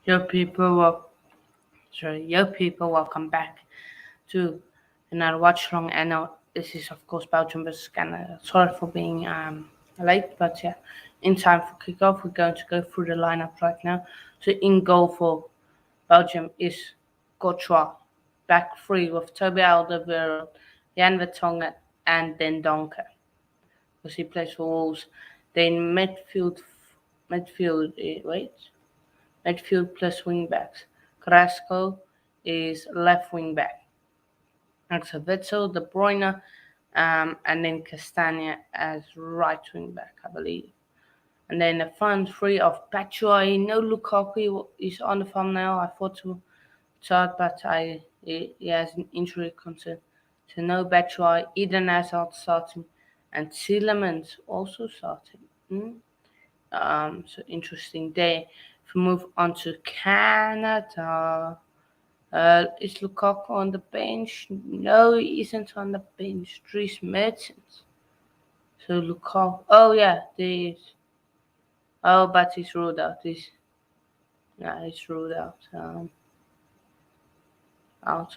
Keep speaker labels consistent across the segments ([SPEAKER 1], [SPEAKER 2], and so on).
[SPEAKER 1] Yo people, welcome back to another Watchalong. And now this is of course Belgium versus Canada. Sorry for being late, but yeah, in time for kickoff, we're going to go through the lineup right now. So in goal for Belgium is Courtois, back three with Toby Alderweireld, Jan Vertonghen, and then Donker, because he plays for Wolves. Then midfield plus wing backs. Carrasco is left wing back. Axel Witsel, De Bruyne, and then Castagna as right wing back, I believe. And then the front three of Batshuayi, no Lukaku is on the farm now. I thought to start, but he has an injury concern. So no Batshuayi, Eden Hazard starting, and Tielemans also starting. So interesting day. If we move on to Canada, is Lukaku on the bench? No, he isn't on the bench. Dries Mertens. So Lukaku. Oh yeah, there is. Oh, but he's ruled out. He's ruled out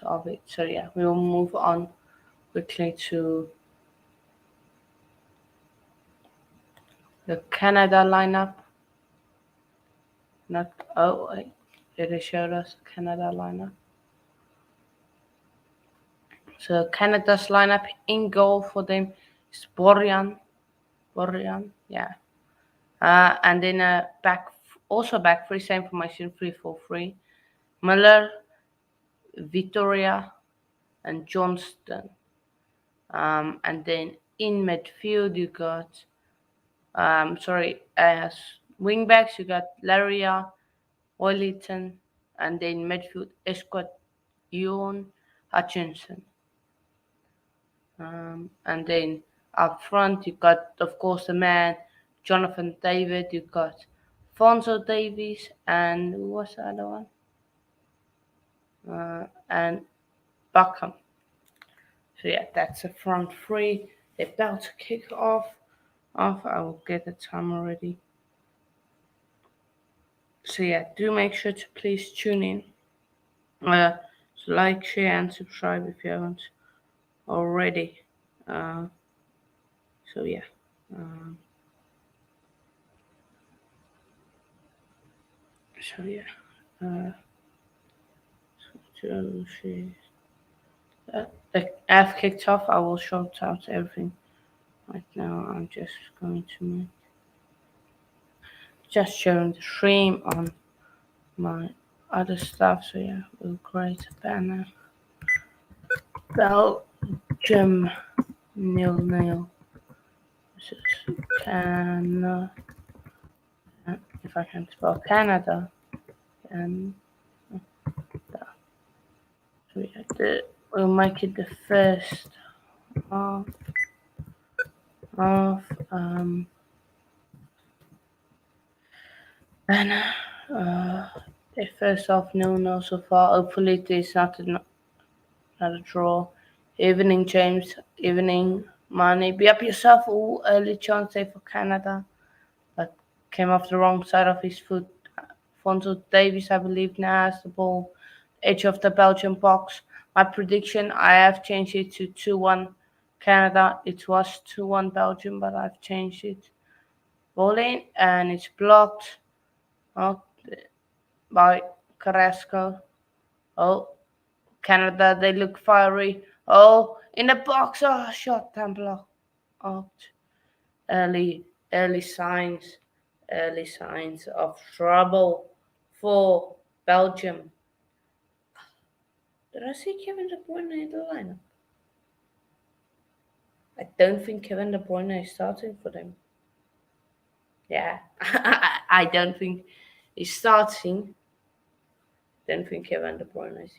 [SPEAKER 1] of it. So yeah, we will move on quickly to the Canada lineup. Not oh wait, did they show us Canada lineup? So Canada's lineup in goal for them is Borjan, yeah. And then back three, same formation, 3-4-3. Miller, Victoria, and Johnston. And then in midfield you got, as wing backs you got Laria, Oiliton, and then midfield Escott, Ewan, Hutchinson. And then up front, you got, of course, the man, Jonathan David. You got Fonzo Davies, and who was the other one? And Buckham. So yeah, that's the front three. They're about to kick off. I will get the time already. So yeah, do make sure to please tune in. So like, share, and subscribe if you haven't already. So yeah. Um, so yeah. Uh, so she. The F kicked off. I will shout out everything right now. I'm just going to make just sharing the stream on my other stuff. So yeah, we'll create a banner. Belgium 0-0 versus Canada. If I can spell Canada, and so yeah, we'll make it the first half of banner. The first half 0-0 so far. Hopefully it is not a draw. Evening, James. Evening, Money. Be up yourself. Oh, early chance there for Canada, but came off the wrong side of his foot. Fonzo Davies, I believe, now has the ball, edge of the Belgian box. My prediction, I have changed it to 2-1 Canada. It was 2-1 Belgium, but I've changed it. Ball in, and it's blocked by Carrasco. Oh, Canada, they look fiery. Oh, in the box. Oh, shot and blocked. Early, early signs, early signs of trouble for Belgium. Did I see Kevin De Bruyne in the lineup? I don't think Kevin De Bruyne is starting for them. Yeah, I don't think he's starting. Don't think Kevin De Bruyne is.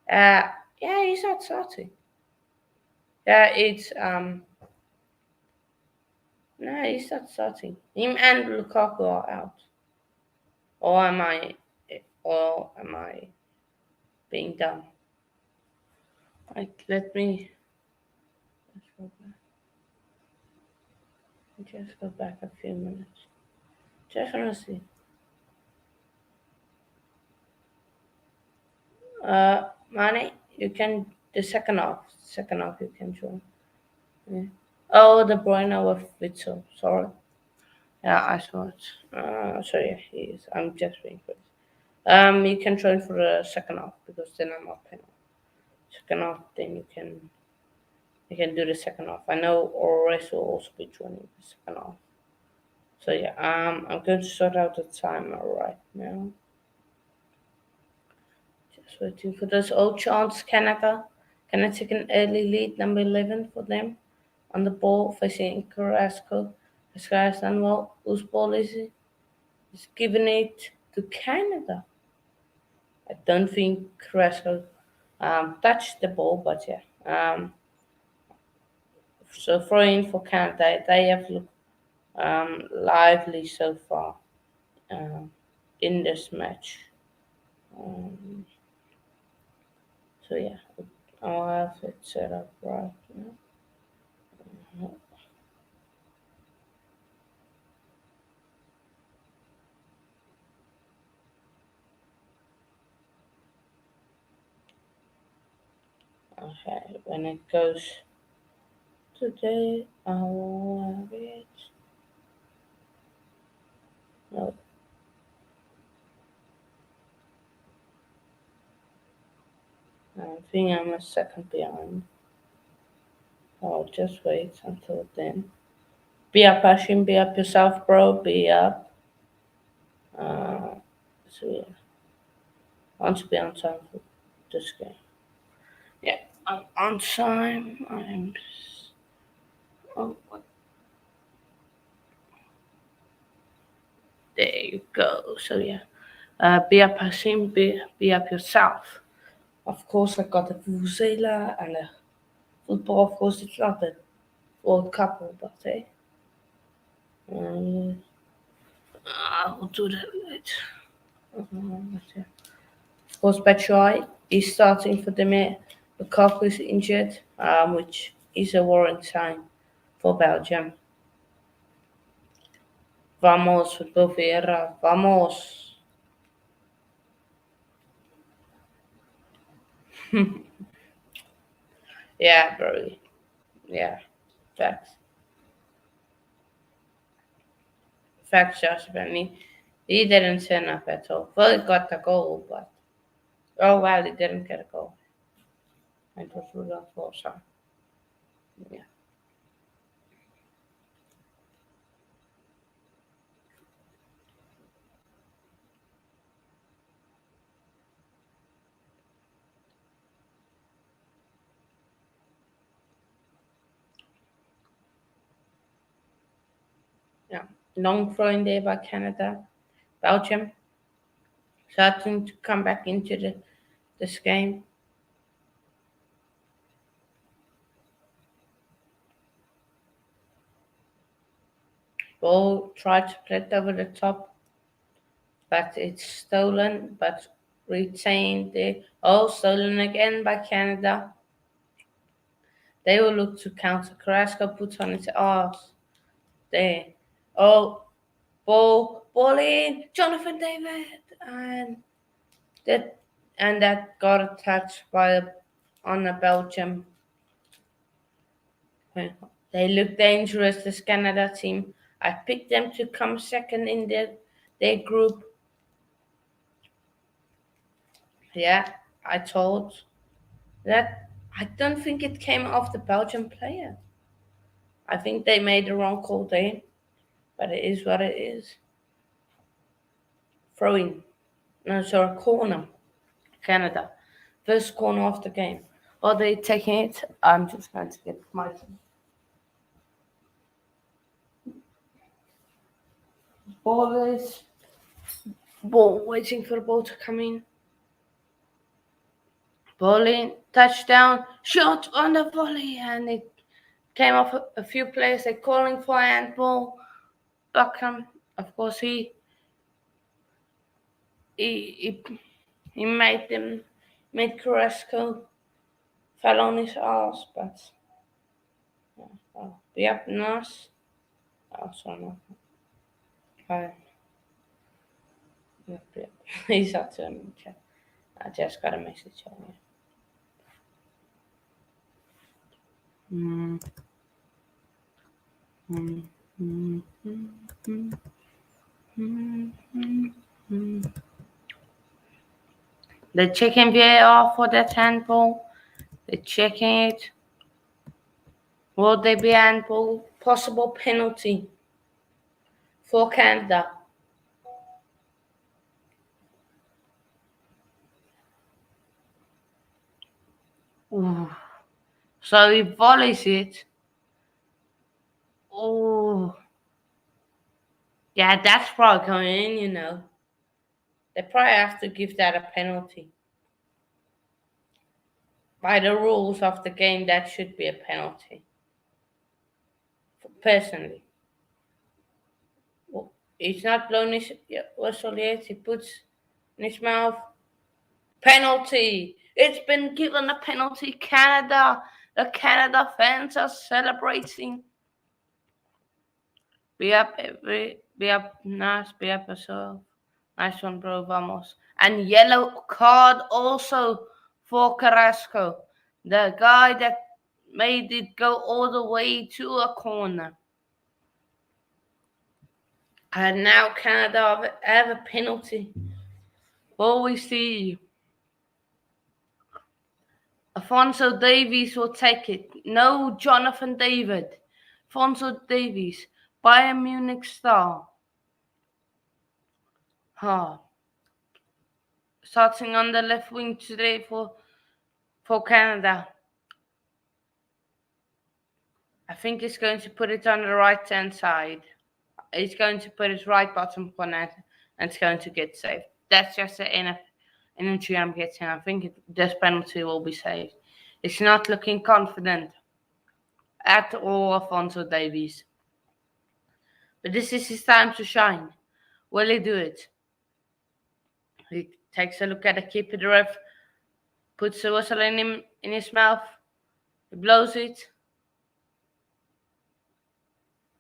[SPEAKER 1] Yeah, he's not starting. Yeah, it's no, he's not starting. Him and Lukaku are out. Or am I? Or am I being dumb? Like, let me just go back a few minutes. Just want to see. Money, you can the second half. Second half you can join. Yeah. Oh, the Bruyne with Witzel. Sorry. Yeah, I saw it. So yeah, he is. I'm just being crazy. You can join for the second half because then I'm up in second half. Then you can do the second half. I know Ores will also be joining the second half. So yeah, I'm going to sort out the timer right now. Just waiting for those old chance. Canada. Can I take an early lead, number 11 for them? On the ball, facing Carrasco. This guy's done well. Whose ball is it? He's giving it to Canada. I don't think Carrasco touched the ball, but yeah. So throwing for Canada, they have looked lively so far um, in this match. Um, so yeah, I'll have it set up right now. Okay, when it goes today, I will have it. No, I think I'm a second behind. I'll just wait until then. Be up, Hashim. Be up yourself, bro. Be up. Uh, so yeah, I want to be on time for this game. Yeah, I'm on time. Oh, there you go. So yeah, be up, Hashim. Be up yourself. Of course, I got the Vuvuzela and the football. Of course, it's not the World Cup, but hey, um, I'll do that later. But, yeah. Of course, Batshuayi is starting for the minute. Lukaku is injured, which is a worrying sign for Belgium. Vamos, Football Vieira, vamos. Yeah, bro. Yeah, facts. Facts, Josh Benny. He didn't turn up at all. Well, he got the goal, but. Oh, well, he didn't get a goal. It was ruled out for, so. Yeah. Yeah. Long throwing there by Canada. Belgium starting to come back into this game. Ball tried to play it over the top, but it's stolen, but retained there. Oh, stolen again by Canada. They will look to counter. Carrasco puts on its arse. There. Oh, ball in. Jonathan David. That and that got a touch on a Belgium. They look dangerous, this Canada team. I picked them to come second in their group. Yeah, I told that. I don't think it came off the Belgian player. I think they made the wrong call there, but it is what it is. Throwing. No, sorry, corner. Canada. First corner of the game. Are they taking it? I'm just going to get my ball is ball waiting for the ball to come in. Ball in, touchdown, shot on the volley, and it came off a few players. They're calling for handball. Buckham, of course, he he made Carrasco fell on his ass, but yep, nice. Oh, sorry, no. Yep, yep. He's out to him. I just got a message on you. Mm, mm, mm, mm, mm, mm, mm, mm. They're checking VAR for that handball. They're checking it. Will there be handball? Possible penalty for Canada. Ooh. So he volleys it. Oh, yeah, that's probably coming in. They probably have to give that a penalty. By the rules of the game, that should be a penalty. Personally. Well, he's not blown his whistle yet. He puts in his mouth. Penalty! It's been given a penalty. Canada! The Canada fans are celebrating. Be up yourself. Nice one, bro, vamos. And yellow card also for Carrasco, the guy that made it go all the way to a corner. And now Canada have a penalty. Will we see? Alfonso Davies will take it. No Jonathan David. Alfonso Davies, Bayern Munich star. Starting on the left wing today for Canada. I think he's going to put it on the right hand side. He's going to put his right bottom corner and it's going to get saved. That's just the energy I'm getting. I think this penalty will be saved. It's not looking confident at all, Alfonso Davies. But this is his time to shine. Will he do it? He takes a look at the keeper. The ref puts the whistle in his mouth. He blows it.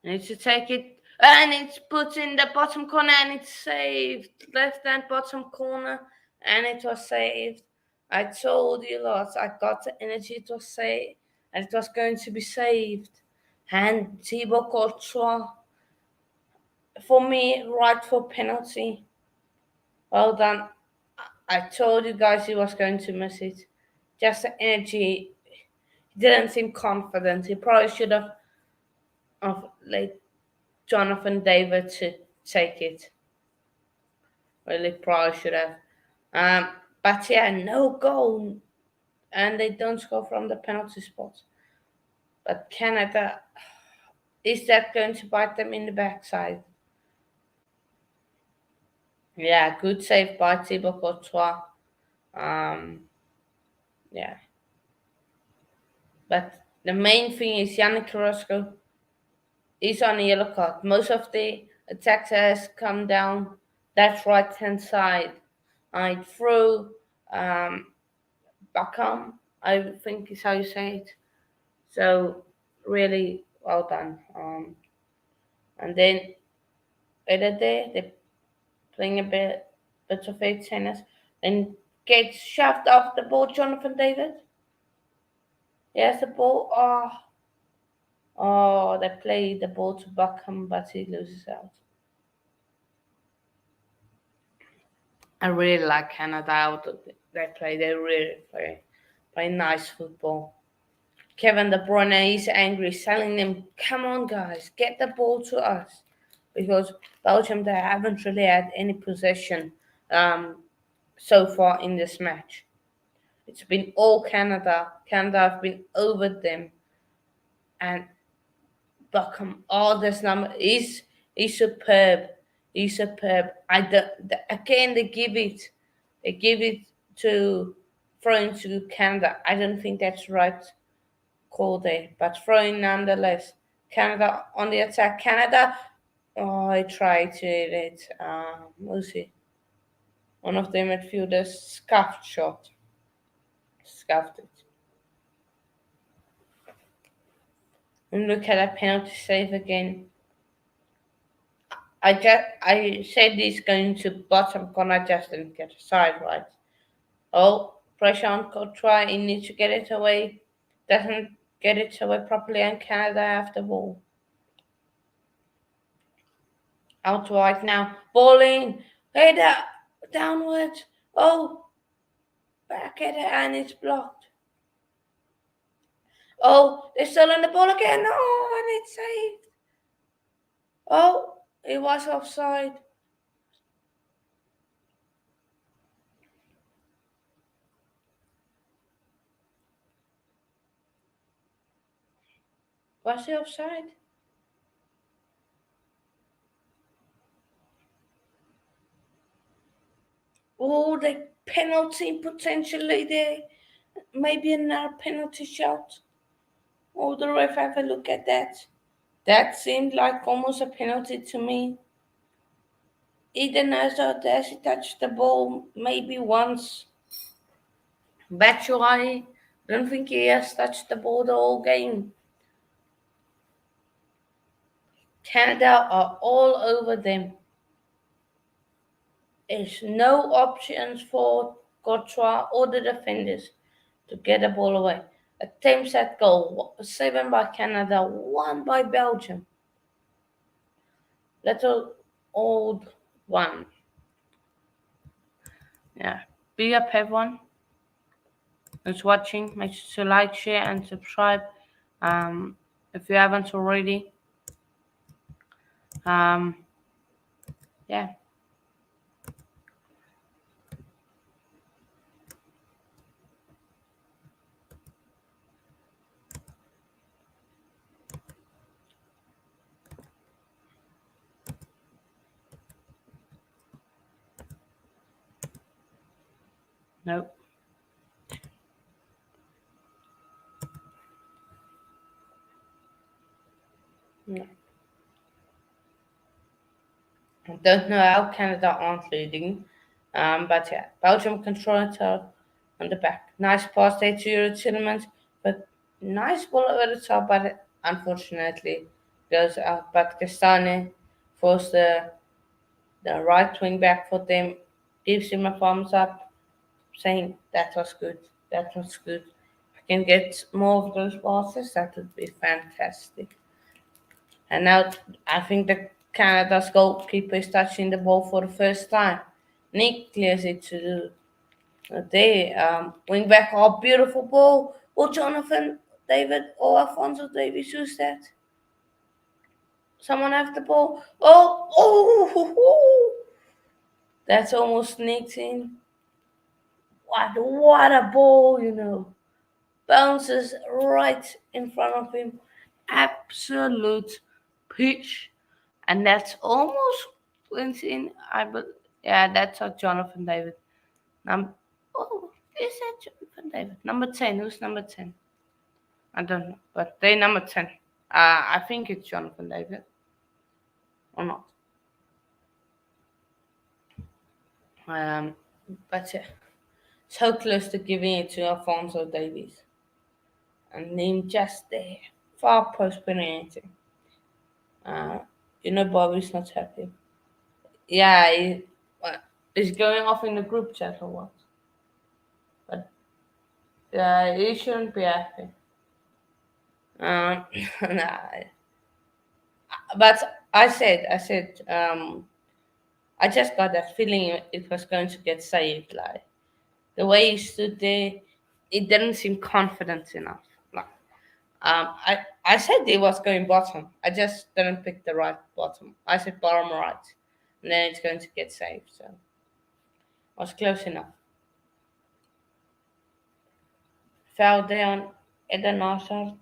[SPEAKER 1] He needs to take it. And it's put in the bottom corner and it's saved. Left hand bottom corner and it was saved. I told you lots. I got the energy. It was saved. And it was going to be saved. And Thibaut Courtois, for me, right for penalty. Well done. I told you guys he was going to miss it. Just the energy. He didn't seem confident. He probably should have let Jonathan David to take it. Really, probably should have. But yeah, no goal. And they don't score from the penalty spot. But Canada, is that going to bite them in the backside? Yeah, good save by Thibaut Courtois. Yeah. But the main thing is Yannick Carrasco is on a yellow card. Most of the attacks has come down that right hand side. I threw Beckham, I think is how you say it. So really well done. And then later there, they're playing a bit of a tennis and gets shoved off the ball, Jonathan David. Yes, the ball. They play the ball to Beckham, but he loses out. I really like Canada out of they play. They really play nice football. Kevin De Bruyne is angry, telling them, "Come on, guys, get the ball to us," because Belgium they haven't really had any possession so far in this match. It's been all Canada. Canada have been over them, and Beckham, all this number is superb. He's superb. Again they give it to throwing to Canada. I don't think that's right call there, but throwing nonetheless. Canada on the attack. Canada. Oh, I tried to hit it. We'll see. One of the midfielders scuffed shot. Scuffed it. And look at that penalty save again. I said he's going to bottom corner, just didn't get a side right. Oh, pressure on Courtois. He needs to get it away. Doesn't get it away properly, and Canada have the ball. Out wide now. Ball in. Head up. Downwards. Oh, back at it, and it's blocked. Oh, they're still on the ball again. Oh, and it's saved. Oh, it was offside. Was it offside? Oh, the penalty potentially there. Maybe another penalty shot. Oh, the ref have a look at that. That seemed like almost a penalty to me. Eden has the audacity touched the ball maybe once. Batshuayi, don't think he has touched the ball the whole game. Canada are all over them. There's no options for Courtois or the defenders to get the ball away. Attempts at goal, 7 by Canada, 1 by Belgium. Little old one. Yeah. Big up everyone who's watching. Make sure to like, share, and subscribe. Um, if you haven't already. Um, yeah. Nope. No. I don't know how Canada aren't leading. But yeah, Belgium control it on the back. Nice pass there to Euro Tillemans, but nice ball over the top, but unfortunately goes out. But Castane forced the right wing back for them, gives him a thumbs up, saying that was good. That was good. If I can get more of those passes, that would be fantastic. And now I think the Canada's goalkeeper is touching the ball for the first time. Nick clears it to they wing back. Oh, beautiful ball. Oh, Jonathan David or Alfonso Davies, who's that? Someone have the ball. Oh, that's almost sneaked in. What a ball. Bounces right in front of him. Absolute pitch. And that's almost went in. Yeah, that's a Jonathan David. Num- oh, is that Jonathan David? Number 10. Who's number 10? I don't know. But they number 10. I think it's Jonathan David. Or not. Um, but yeah. So close to giving it to Alfonso Davies. And him just there. Far post penalty. Uh, Bobby's not happy. Yeah, he's going off in the group chat or what? But he shouldn't be happy. Nah, but I just got that feeling it was going to get saved. Like the way he stood there, it didn't seem confident enough. Like, I said it was going bottom. I just didn't pick the right bottom. I said bottom right, and then it's going to get saved. So I was close enough. Fell down Eden Hazard.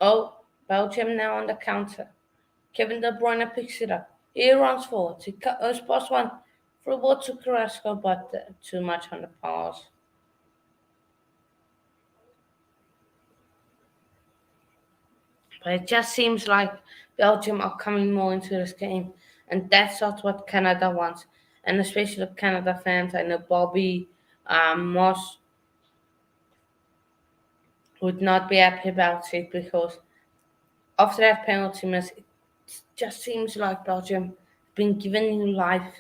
[SPEAKER 1] Oh, Belgium now on the counter. Kevin De Bruyne picks it up. He runs forward. He goes past one. Through ball to Carrasco, but too much on the pass. But it just seems like Belgium are coming more into this game, and that's not what Canada wants. And especially Canada fans, I know Bobby Moss would not be happy about it because after that penalty miss, it just seems like Belgium has been given new life,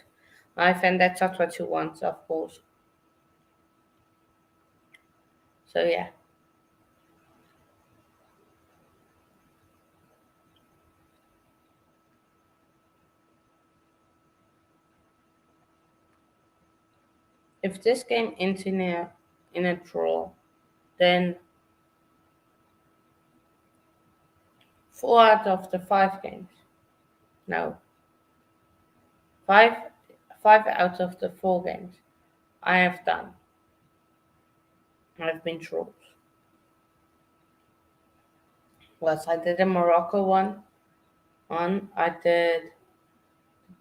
[SPEAKER 1] and that's not what you want, of course. So yeah, if this game ends in a draw, then 4 out of the 5 games, no, five, 5 out of the 4 games I have done, I've been draws. Was I did a Morocco one, I did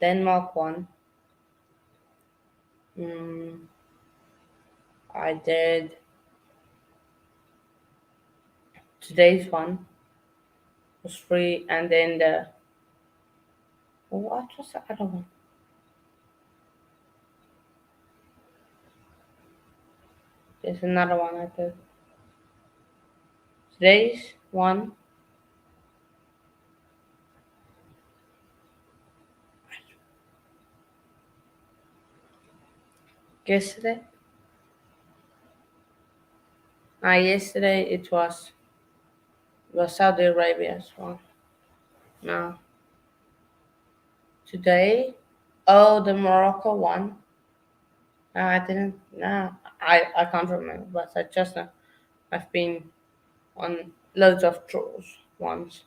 [SPEAKER 1] Denmark one, mm, I did today's one was free, and then what was the other one? There's another one I did. Today's one, yesterday. Yesterday it was Saudi Arabia's one. No, today, oh, the Morocco one. No, I didn't. No, I can't remember, but I just know I've been on loads of draws once.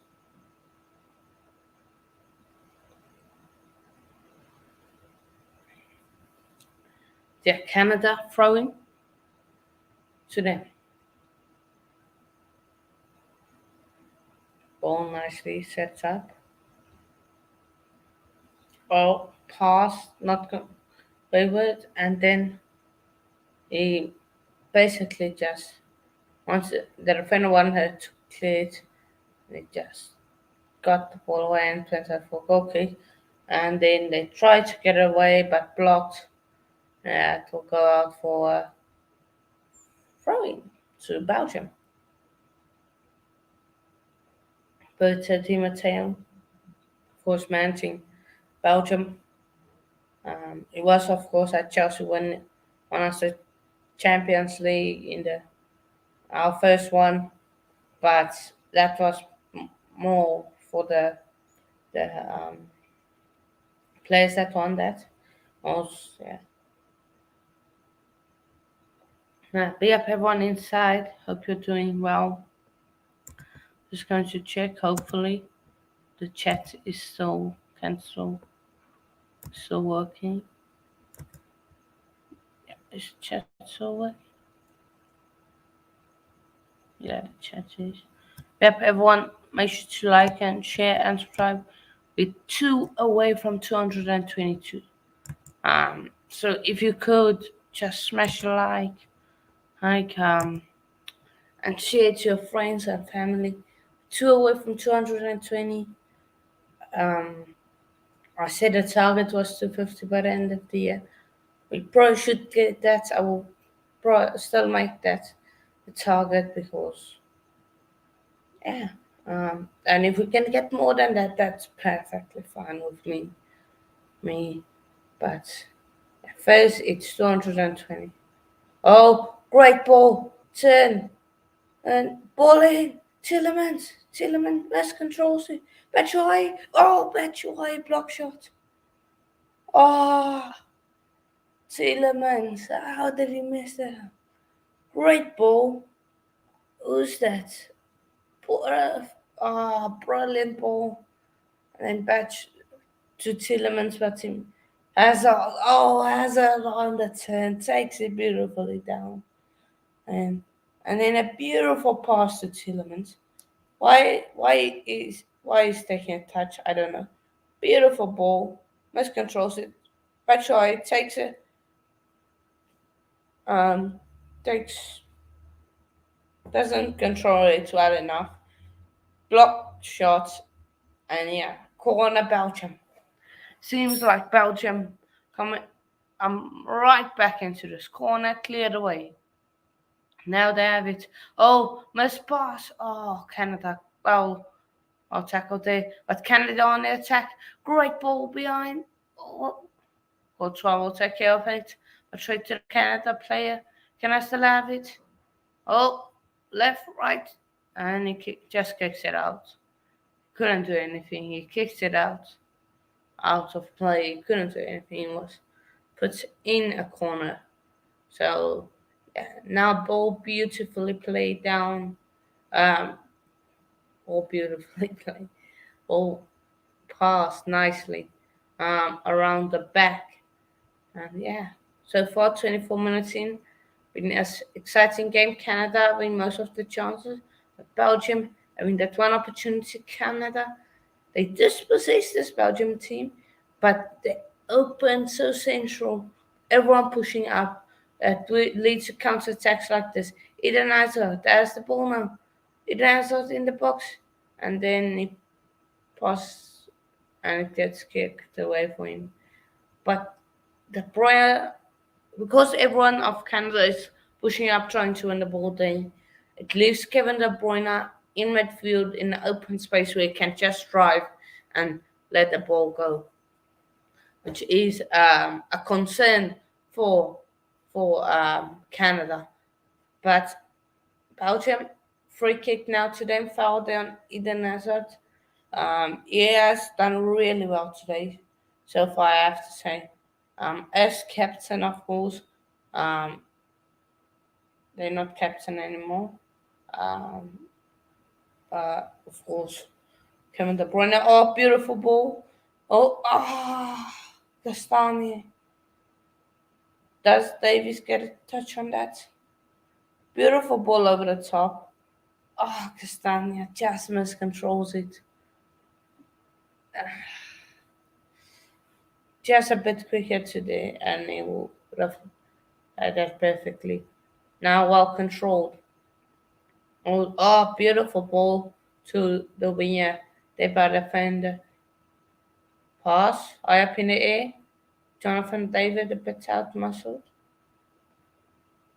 [SPEAKER 1] Yeah, Canada throwing to them. Ball nicely sets up. Oh, pass, not go wayward, and then he basically just once the defender wanted her to clear it, they just got the ball away and went out for goal kick. And then they tried to get away but blocked. To go out for throwing to Belgium. But Di Matteo, of course, managing Belgium. It was, of course, at Chelsea when won us the Champions League in the our first one, but that was more for the players that won that. Also, yeah. Big up everyone inside. Hope you're doing well. Just going to check. Hopefully, the chat is still working. Yeah, is chat still working? Yeah, the chat is. Yep, everyone, make sure to like and share and subscribe. We're 2 away from 222. So if you could just smash a like, and share it to your friends and family. 2 away from 220. Um, I said the target was 250 by the end of the year. We probably should get that. I will probably still make that the target because, yeah. And if we can get more than that, that's perfectly fine with me. But first, it's 220. Oh, great ball. Turn. And ball in. Tillemans, best controls it. Batshuayi. Oh, Batshuayi, block shot. Oh, Tillemans. How did he miss that? Great ball. Who's that? Brilliant ball. And then Batch to Tillemans, but him. Hazard on the turn. Takes it beautifully down. And and then a beautiful pass to Tillemans. Why is taking a touch? I don't know. Beautiful ball. Miscontrols it. Batshuayi takes it. Um, takes doesn't control it well enough. Blocked shots and yeah, corner Belgium. Seems like Belgium coming. Right back into this corner, cleared away. Now they have it. Oh, must pass. Oh, Canada. Oh, I'll tackle there. But Canada on the attack. Great ball behind. Oh, Courtois will take care of it. But straight to the Canada player. Can I still have it? Oh, left, right. And just kicks it out. Couldn't do anything. He kicked it out of play. Couldn't do anything. It was put in a corner. So yeah, now ball beautifully played down. Um, all beautifully played. All passed nicely around the back. And yeah, so far 24 minutes in, been an exciting game. Canada having most of the chances, but Belgium having that one opportunity. Canada, they dispossessed this Belgium team, but they open so central, everyone pushing up. That leads to counter attacks like this. Eden Hazard, there's the ball now. Eden Hazard in the box, and then he passes and it gets kicked away from him. But the prayer, because everyone of Canada is pushing up trying to win the ball, it leaves Kevin De Bruyne in midfield in the open space where he can just drive and let the ball go, which is a concern for Canada. But Belgium free kick now to them, foul down Eden Hazard. He has done really well today, so far I have to say. As captain, of course, um, they're not captain anymore. Um, of course, Kevin De Bruyne. Oh, beautiful ball. Oh, Castani. Does Davies get a touch on that? Beautiful ball over the top. Oh, Castagna just miscontrols it. Just a bit quicker today, and he would have had that perfectly. Now well controlled. Oh, beautiful ball to the winger. The bad defender. Pass. High up in the air. Jonathan David a bit out muscled.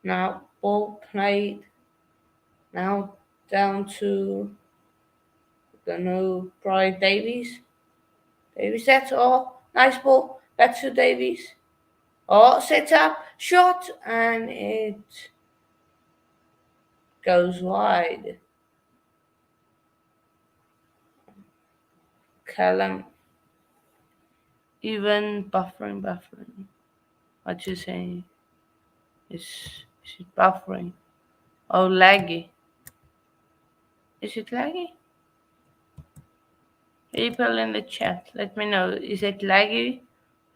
[SPEAKER 1] Now ball played. Now down to the new Brian Davies. Davies, that's all. Nice ball. Back to Davies. Oh, set up, shot, and it goes wide. Callum, even buffering. What you saying? Is it buffering? Oh, laggy. Is it laggy? People in the chat, let me know. Is it laggy?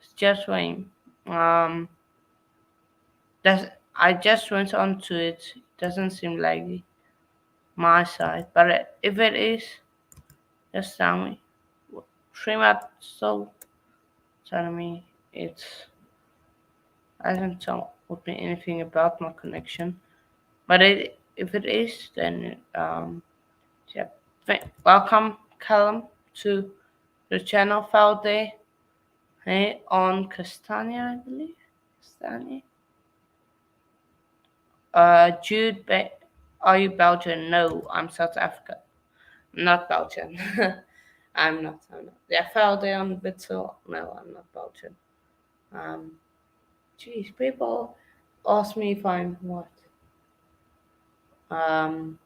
[SPEAKER 1] It's just Wayne. Um, does I just went onto it. It doesn't seem laggy. My side, but if it is, just tell me. Stream so telling me it's hasn't told me anything about my connection. But if it is, then yeah. Welcome, Callum, to the channel found there. Hey, on Castania, I believe. Castania. Jude, are you Belgian? No, I'm South Africa. I'm not Belgian. I'm not. Yeah, found there on Bitso. No, I'm not Belgian. Um, Jeez, people ask me if I'm Um,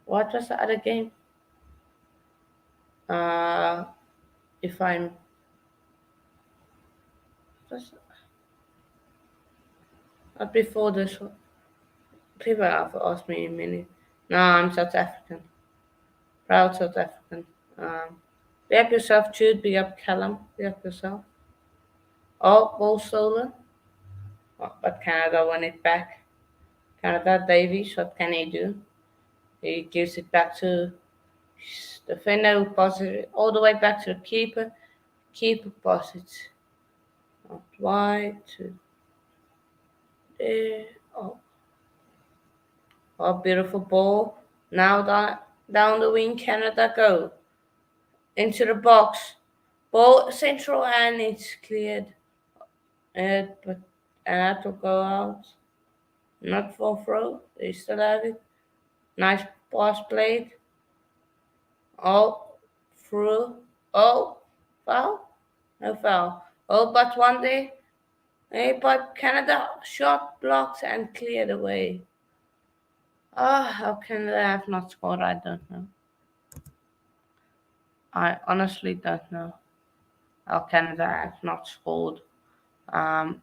[SPEAKER 1] what was the other game? Uh, if I'm just not before this one. People have asked me many. No, I'm South African. Proud South African. Big up yourself, Jude. Big up Callum. Big up yourself. Oh, ball stolen. Oh, but Canada won it back. Canada Davies, what can he do? He gives it back to his defender, who passes it all the way back to the keeper. Keeper passes out wide to there. Oh, oh, beautiful ball. Now down the wing, Canada go into the box. Ball central and it's cleared. But and that will go out. Not for throw. They still have it. Nice pass played. Oh, through. Oh, foul? No foul. Oh, but one day. Hey, but Canada shot blocked and cleared away. Ah, how Canada have not scored? I don't know. I honestly don't know how Canada have not scored. Um,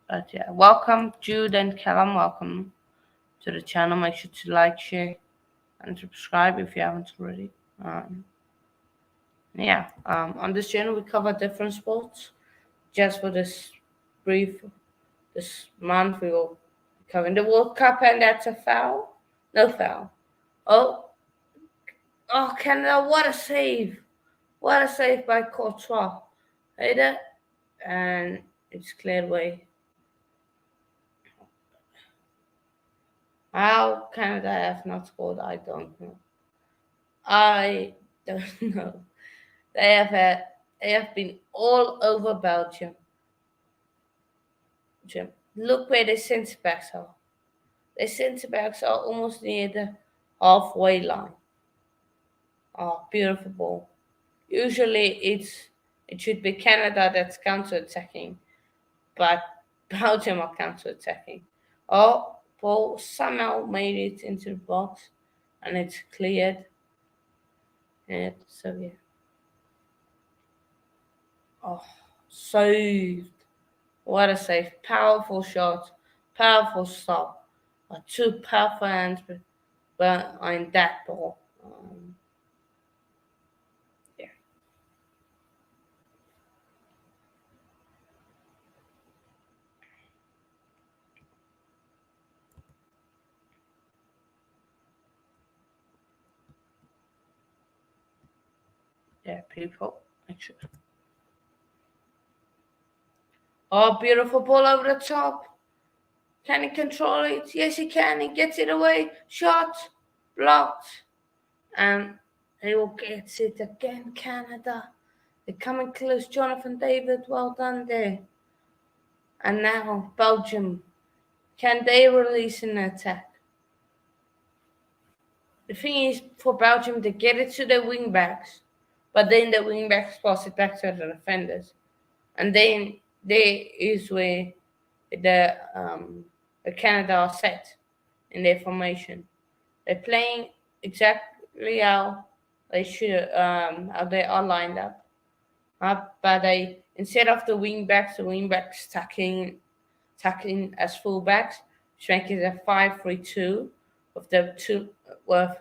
[SPEAKER 1] but yeah, welcome Jude and Callum. Welcome to the channel. Make sure to like, share, and subscribe if you haven't already. On this channel we cover different sports. Just for this month we will be covering the World Cup, and that's a foul. No foul. Oh, oh, Canada! What a save! What a save by Courtois. Header, and it's cleared away. How Canada have not scored, I don't know. I don't know. They have been all over Belgium. Look where the centre backs are. The centre backs are almost near the halfway line. Oh, beautiful ball. Usually it should be Canada that's counter attacking, but Belgium are counter attacking. Oh, ball somehow made it into the box and it's cleared. And so yeah. Oh, saved. What a save. Powerful shot. Powerful stop. Two powerful hands behind that ball. Yeah. Yeah, people. Actually. Oh, beautiful ball over the top. Can he control it? Yes, he can. He gets it away. Shot. Blocked. And he will get it again, Canada. They're coming close. Jonathan David, well done there. And now Belgium. Can they release an attack? The thing is, for Belgium, they get it to their wing backs, but then the wing backs pass it back to the defenders. And then there is where the Canada are set in their formation. They're playing exactly how they should, how they are lined up. But they, instead of the wing backs tucking as fullbacks, which makes it a 5-3-2 with the two with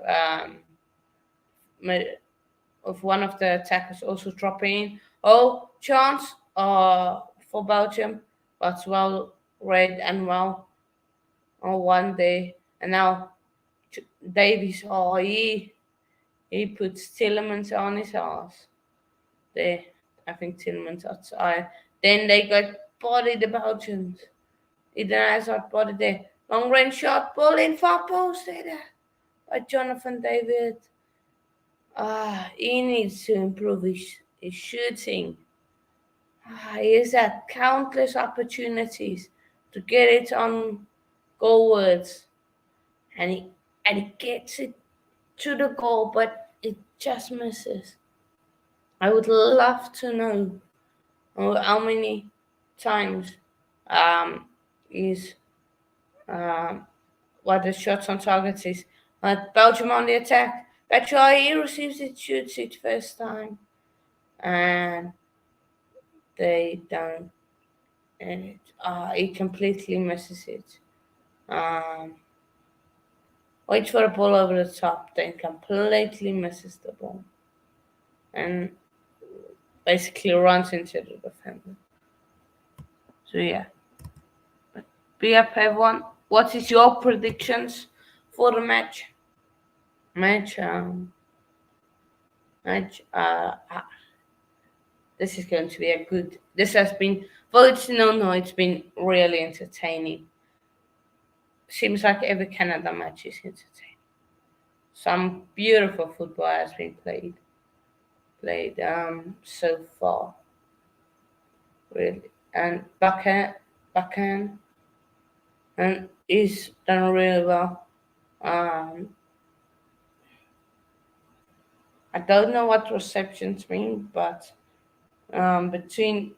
[SPEAKER 1] of one of the attackers also dropping in. Oh, chance for Belgium, but well read and well on one day. And now Davies, oh, he puts Tillemans on his ass. There, I think Tillemans outside. Then they got body the Belgians. Eden Hazard body there. Long range shot, ball in far post there by Jonathan David. He needs to improve his shooting. He has had countless opportunities to get it on goalwards, and he gets it to the goal, but it just misses. I would love to know how many times is what the shots on target is. Belgium on the attack. Batshuayi receives it, shoots it first time, and they don't. And he completely misses it. Waits for a ball over the top, then completely misses the ball, and basically runs into the defender. So yeah. Be up, everyone. What is your predictions for the match? match. Match. This is going to be a good. This has been. Well, it's no. It's been really entertaining. Seems like every Canada match is entertaining. Some beautiful football has been played so far, really. And Bacan and is done really well. Um, I don't know what receptions mean, but between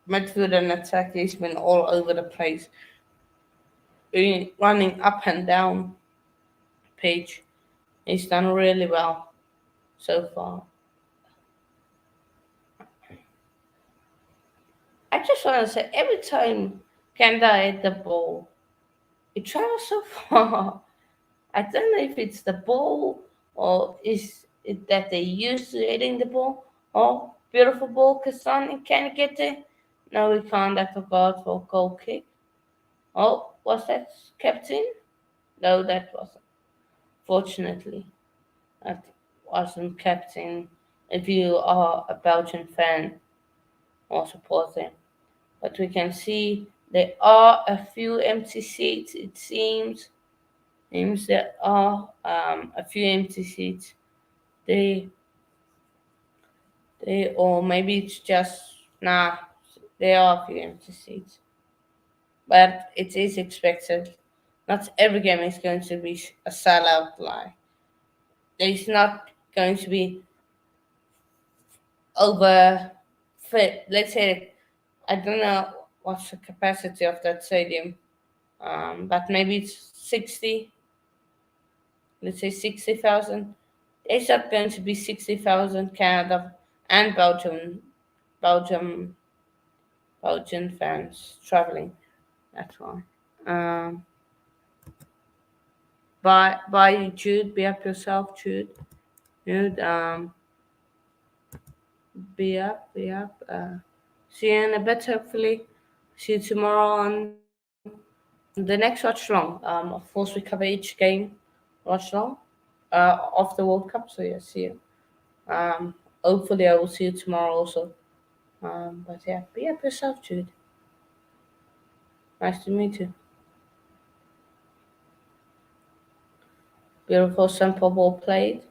[SPEAKER 1] midfield and attack, he's been all over the place, running up and down page. He's done really well so far. I just want to say, every time Canada hit the ball, it travels so far. I don't know if it's the ball or is it that they used to hitting the ball. Oh, beautiful ball, Kassan can't get it. No, we can't. That's a God for a goal kick. Oh, was that kept in? No, that wasn't. Fortunately, that wasn't kept in. If you are a Belgian fan or supporter, but we can see there are a few empty seats. It seems there are a few empty seats. They or maybe it's just nah. There are a few empty seats, but it is expected. Not every game is going to be a sellout lie. There's not going to be over fit. Let's say I don't know what's the capacity of that stadium, but maybe it's 60. Let's say 60,000. There's not going to be 60,000 Canada and Belgium, Belgian fans traveling. That's why. Um, bye, Jude. Be up yourself, Jude. Jude. Be up, be up. See you in a bit, hopefully. See you tomorrow on the next Watchalong. Of course, we cover each game, Watchalong, of the World Cup. So, yeah, see you. Hopefully, I will see you tomorrow also. But yeah, be up yourself, Jude. Nice to meet you. Beautiful simple ball played.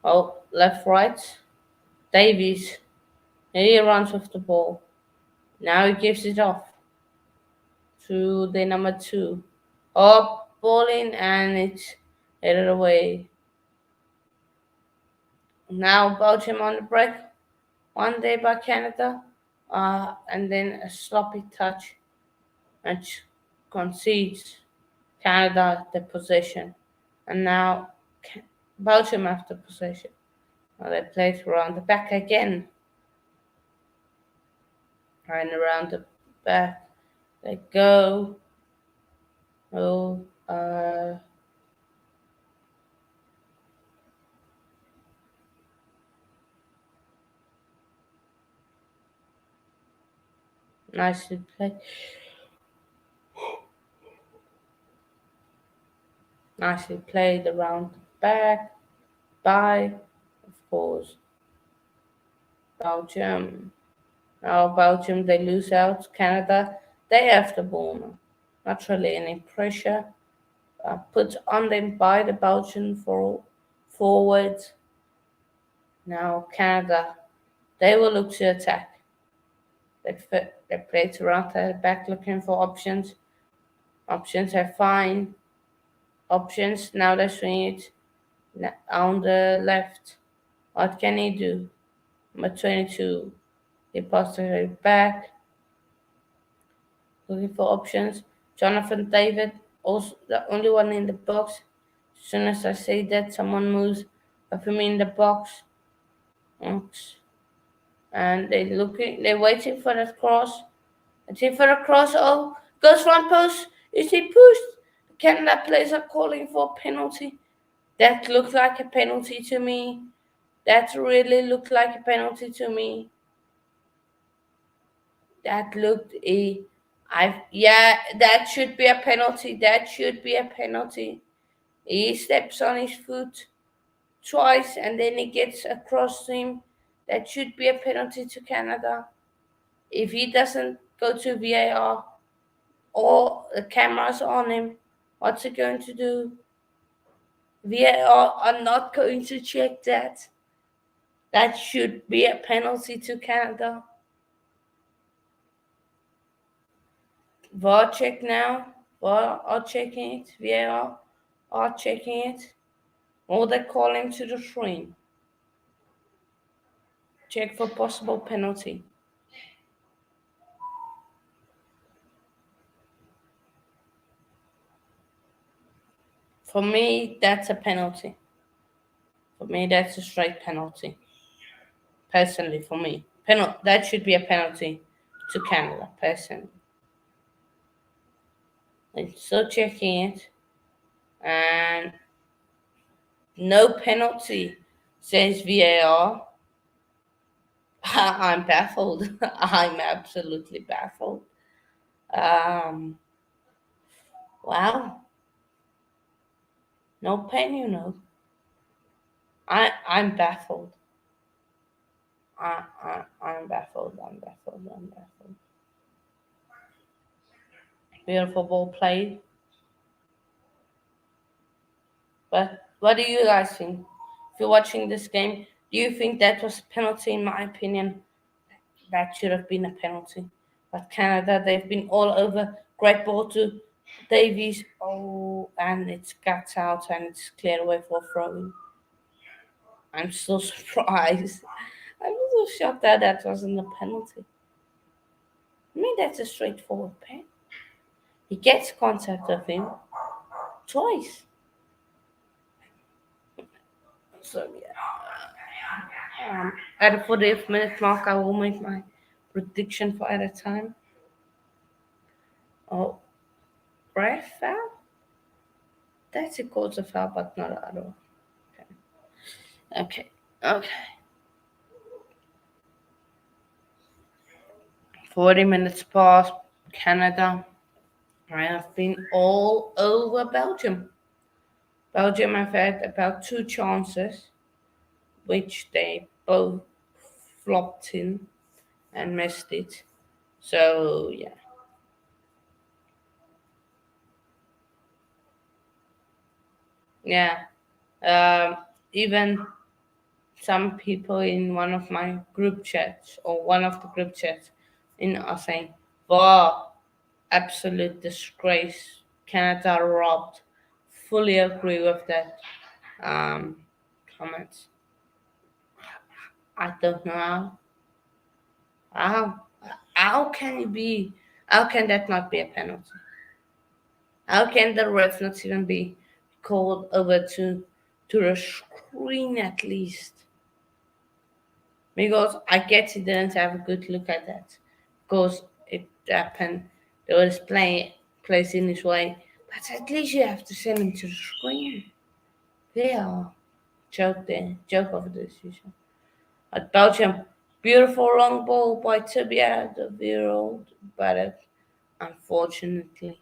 [SPEAKER 1] Oh, left, right. Davies. Here he runs with the ball. Now he gives it off to the number two. Up, ball in, and it's headed away. Now Belgium on the break. One day by Canada. And then a sloppy touch, which concedes Canada the possession. And now Belgium have the possession. Now they play it around the back again. And around the back they go. Oh, nicely played. Nicely played around the back by, of course, Belgium. Now Belgium, they lose out. Canada, they have the ball now. Not really any pressure put on them by the Belgian forwards. Now Canada, they will look to attack. They play it around the back looking for options. Options are fine. Options, now they swing it on the left. What can he do? Number 22. He passes it back, looking for options. Jonathan David, also the only one in the box. As soon as I say that, someone moves with him in the box. And they're waiting for that cross. Waiting for the cross. Oh, goes front post. Is he pushed? Canada players are calling for a penalty. That looked like a penalty to me. That really looked like a penalty to me. That looked that should be a penalty. That should be a penalty. He steps on his foot twice and then he gets across to him. That should be a penalty to Canada. If he doesn't go to VAR or the cameras on him, what's he going to do? VAR are not going to check that. That should be a penalty to Canada. VAR check now. VAR are checking it. VAR are checking it. Or they call him to the screen. Check for possible penalty. For me, that's a penalty. For me, that's a straight penalty. Personally, for me, that should be a penalty to Canada. Personally, I'm still checking it, and no penalty says VAR. I'm baffled. I'm absolutely baffled. Um, wow, no pen, I'm baffled. I'm baffled. I'm baffled. I'm baffled. Beautiful ball played. But what do you guys think? If you're watching this game, do you think that was a penalty? In my opinion, that should have been a penalty. But Canada, they've been all over. Great ball to Davies. Oh, and it's cut out and it's cleared away for throwing. I'm so surprised. I'm so shocked that that wasn't a penalty. I mean, that's a straightforward pen. He gets contact of him twice. So yeah. At the 40th minute mark, I will make my prediction for at a time. Oh, ref foul? That's a quarter foul, but not at all. Okay. Okay. Okay. 40 minutes past. Canada. I have been all over Belgium. Belgium have had about two chances, which they both flopped in and missed it. So yeah. Yeah. Even some people in one of my group chats or one of the group chats in are saying, wow, absolute disgrace. Canada robbed. Fully agree with that comment. I don't know how. How can it be? How can that not be a penalty? How can the ref not even be called over to the screen at least? Because I get he didn't have a good look at that. Because it happened. There was place in his way. But at least you have to send him to the screen. Yeah. Joke there. Joke of the decision. At Belgium, beautiful long ball by Tibia, the year-old, but unfortunately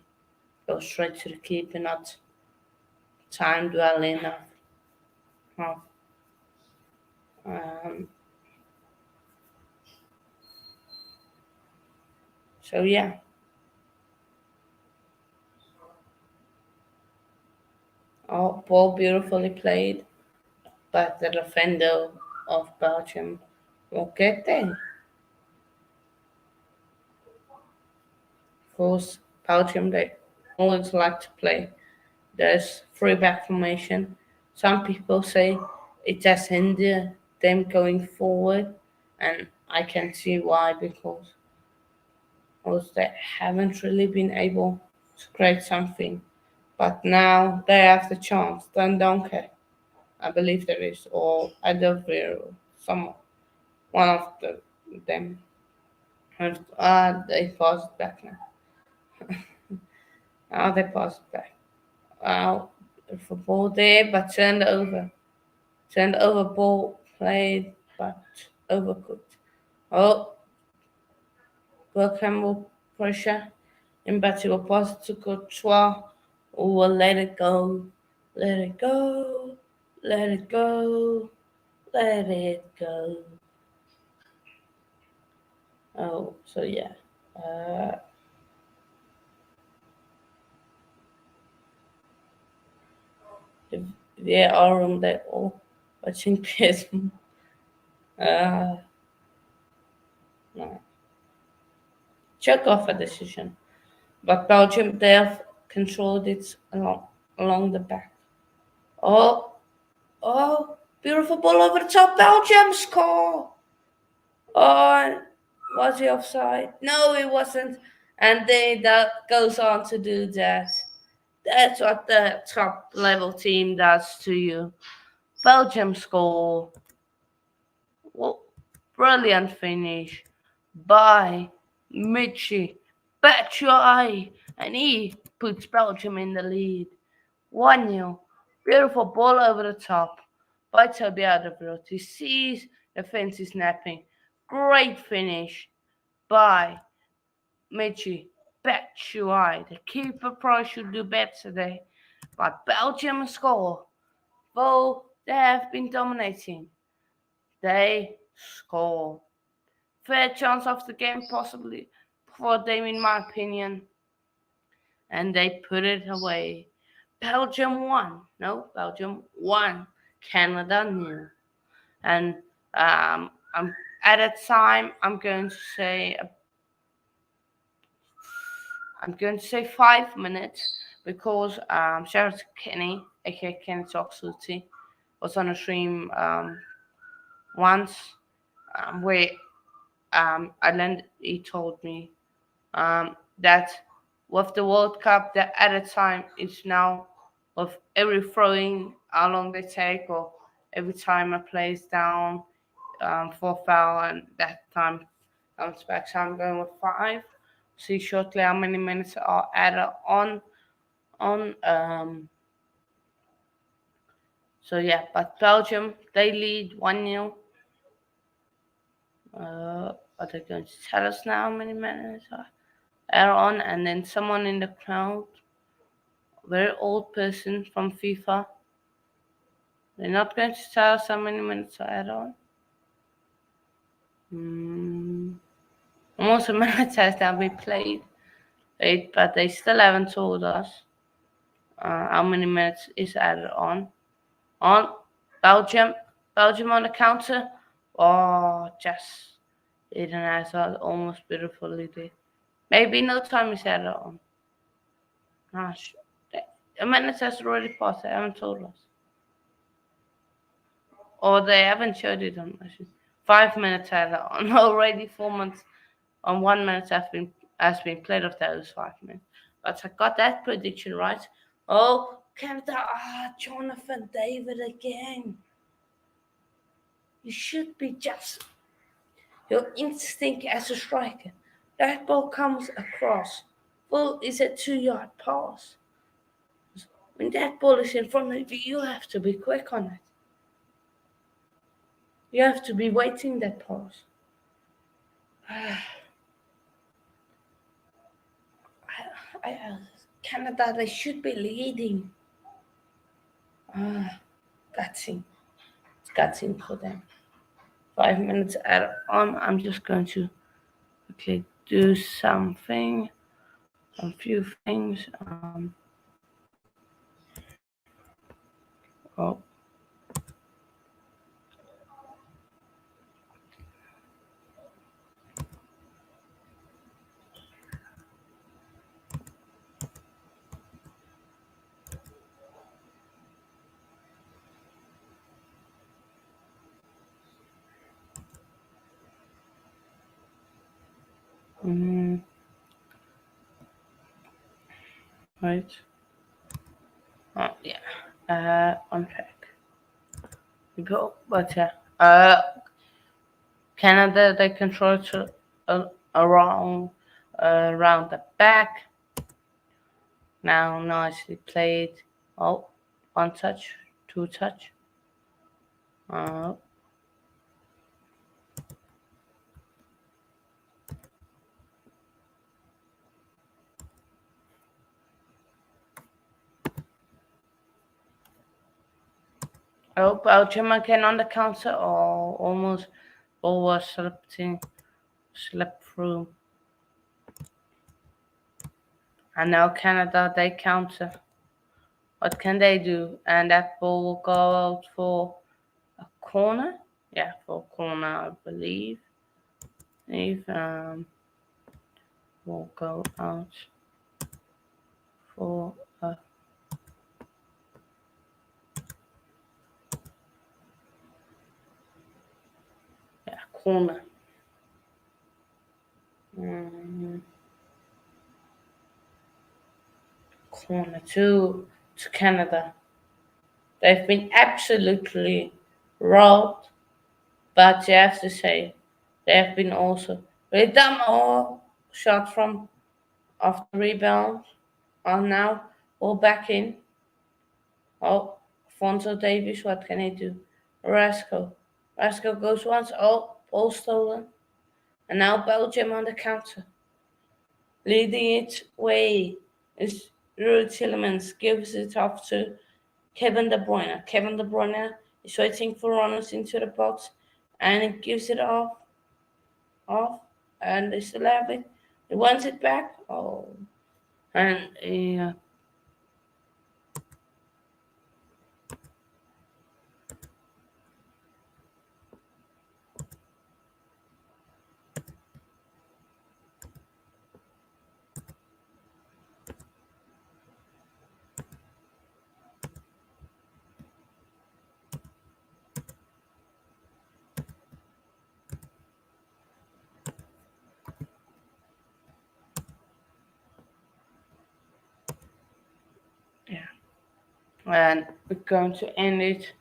[SPEAKER 1] goes straight to the keeper, not timed well enough. Oh, Um, so yeah, ball beautifully played, but the defender of Belgium will get there. Of course, Belgium they always like to play. There's three back formation. Some people say it has hindered them going forward, and I can see why because they haven't really been able to create something. But now they have the chance. Then Donkey, I believe there is, or Adovir, some one of them. And they paused back now. Now they paused back. Wow, beautiful ball there, but turned over. Turned over ball played, but overcooked. Oh, Burkham will pressure. Mbappe will pass to Courtois, who will let it go. Let it go, let it go, let it go. Oh, so yeah. Uh, if they are on that all watching PS. Uh, no. Check off a decision. But Belgium, they have controlled it along the back. Oh, oh, beautiful ball over the top. Belgium score. Oh, was he offside? No, he wasn't. And then that goes on to do that. That's what the top level team does to you. Belgium score. Well, brilliant finish by Michi Batshuayi, and he puts Belgium in the lead. 1-0. Beautiful ball over the top by Toby Alderweireld. He sees the fence is snapping. Great finish by Michi Batshuayi. The keeper probably should do better today. But Belgium score. Though they have been dominating, they score. Fair chance of the game, possibly, for them, in my opinion. And they put it away. Belgium won. No, Belgium won. Canada nil. And at a time, I'm going to say 5 minutes because shout out to Kenny, aka Kenny Talks Lucy, was on a stream once where he told me that with the World Cup, that at a time it's now with every throwing, how long they take, or every time a player's down for foul, and that time comes back. So I'm going with 5. See shortly how many minutes are added on. On So yeah, but Belgium, they lead 1-0. Are they going to tell us now how many minutes are added on? And then someone in the crowd, very old person from FIFA, they're not going to tell us how many minutes are added on. Almost a minute has now been played, but they still haven't told us how many minutes is added on. On Belgium, Belgium on the counter. Oh, just Eden Hazard almost beautifully did. Maybe no time is added on. Gosh, a minute has already passed. They haven't told us, or they haven't showed it on. 5 minutes added on already. 4 months on 1 minute has been played of those 5 minutes. But I got that prediction right. Oh, Canada! Jonathan David again. You should be just your instinct as a striker. That ball comes across. Well, is a 2-yard pass. When that ball is in front of you, you have to be quick on it. You have to be waiting that pass. Canada, they should be leading. Gutsy. It's gutsy for them. 5 minutes add on. I'm just going to quickly do something. A few things. Oh. Right. Oh, yeah. On track. We go. But yeah. Canada, they control it around the back. Now nicely played. Oh, 1 touch, 2 touch. Uh, Oh, Belgium again on the counter. Oh, almost ball was slipped through. And now Canada, they counter. What can they do? And that ball will go out for a corner. Yeah, for a corner, I believe. If will go out for a corner. Mm, corner to Canada. They've been absolutely robbed, but you have to say they have been also really dumb or shot from off the rebound. And now all back in. Oh, Alfonso Davies, what can he do? Rasco. Rasco goes once. Oh, ball stolen. And now Belgium on the counter. Leading it way is Ruud Tillemans gives it off to Kevin De Bruyne. Kevin De Bruyne is waiting for runners into the box and he gives it off, and they still have it. He wants it back. Oh, and yeah, and we're going to end it.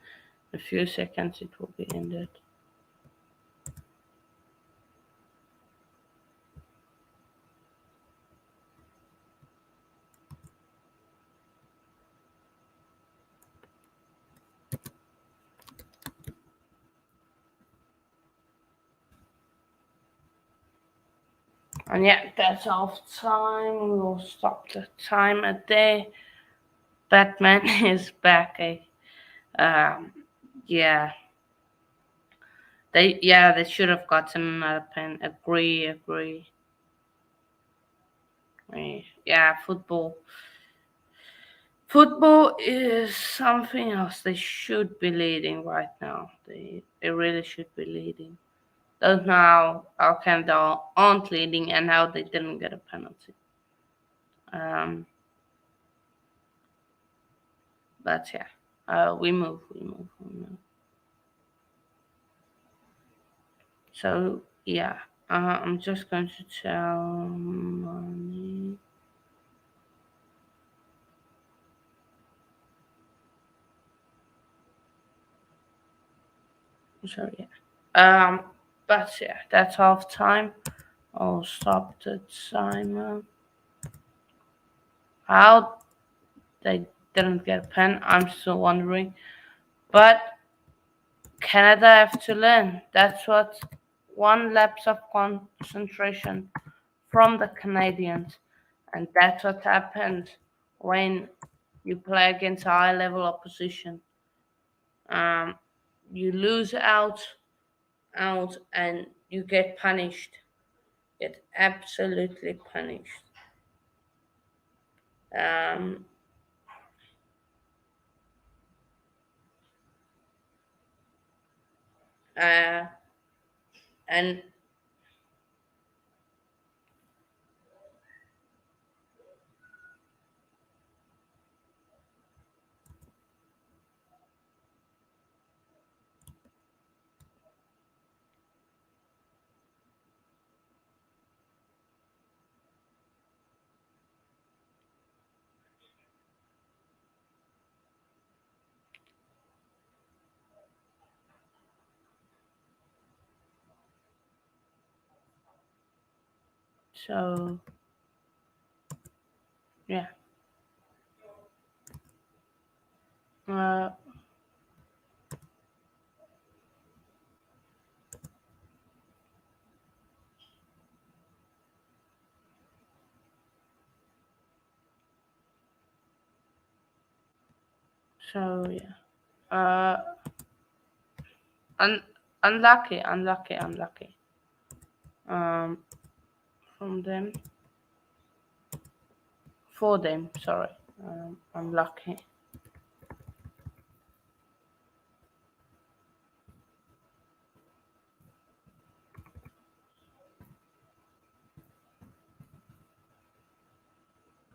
[SPEAKER 1] In a few seconds, it will be ended. And yeah, that's half time. We will stop the timer there. Batman is back. Um, yeah, they should have gotten another pen. Agree. Yeah, football is something else. They should be leading right now. They really should be leading. Don't know how Canada aren't leading and how they didn't get a penalty. Um, but yeah, we move. So yeah, I'm just going to tell money. So yeah, but yeah, that's half time. I'll stop the timer. How they didn't get a pen, I'm still wondering. But Canada have to learn. That's what one lapse of concentration from the Canadians, and that's what happened when you play against high level opposition. Um, you lose out, and you get punished. Get absolutely punished. Um, uh, and so yeah, uh, so yeah. Uh, un- unlucky. Um, from them, for them. Sorry, unlucky.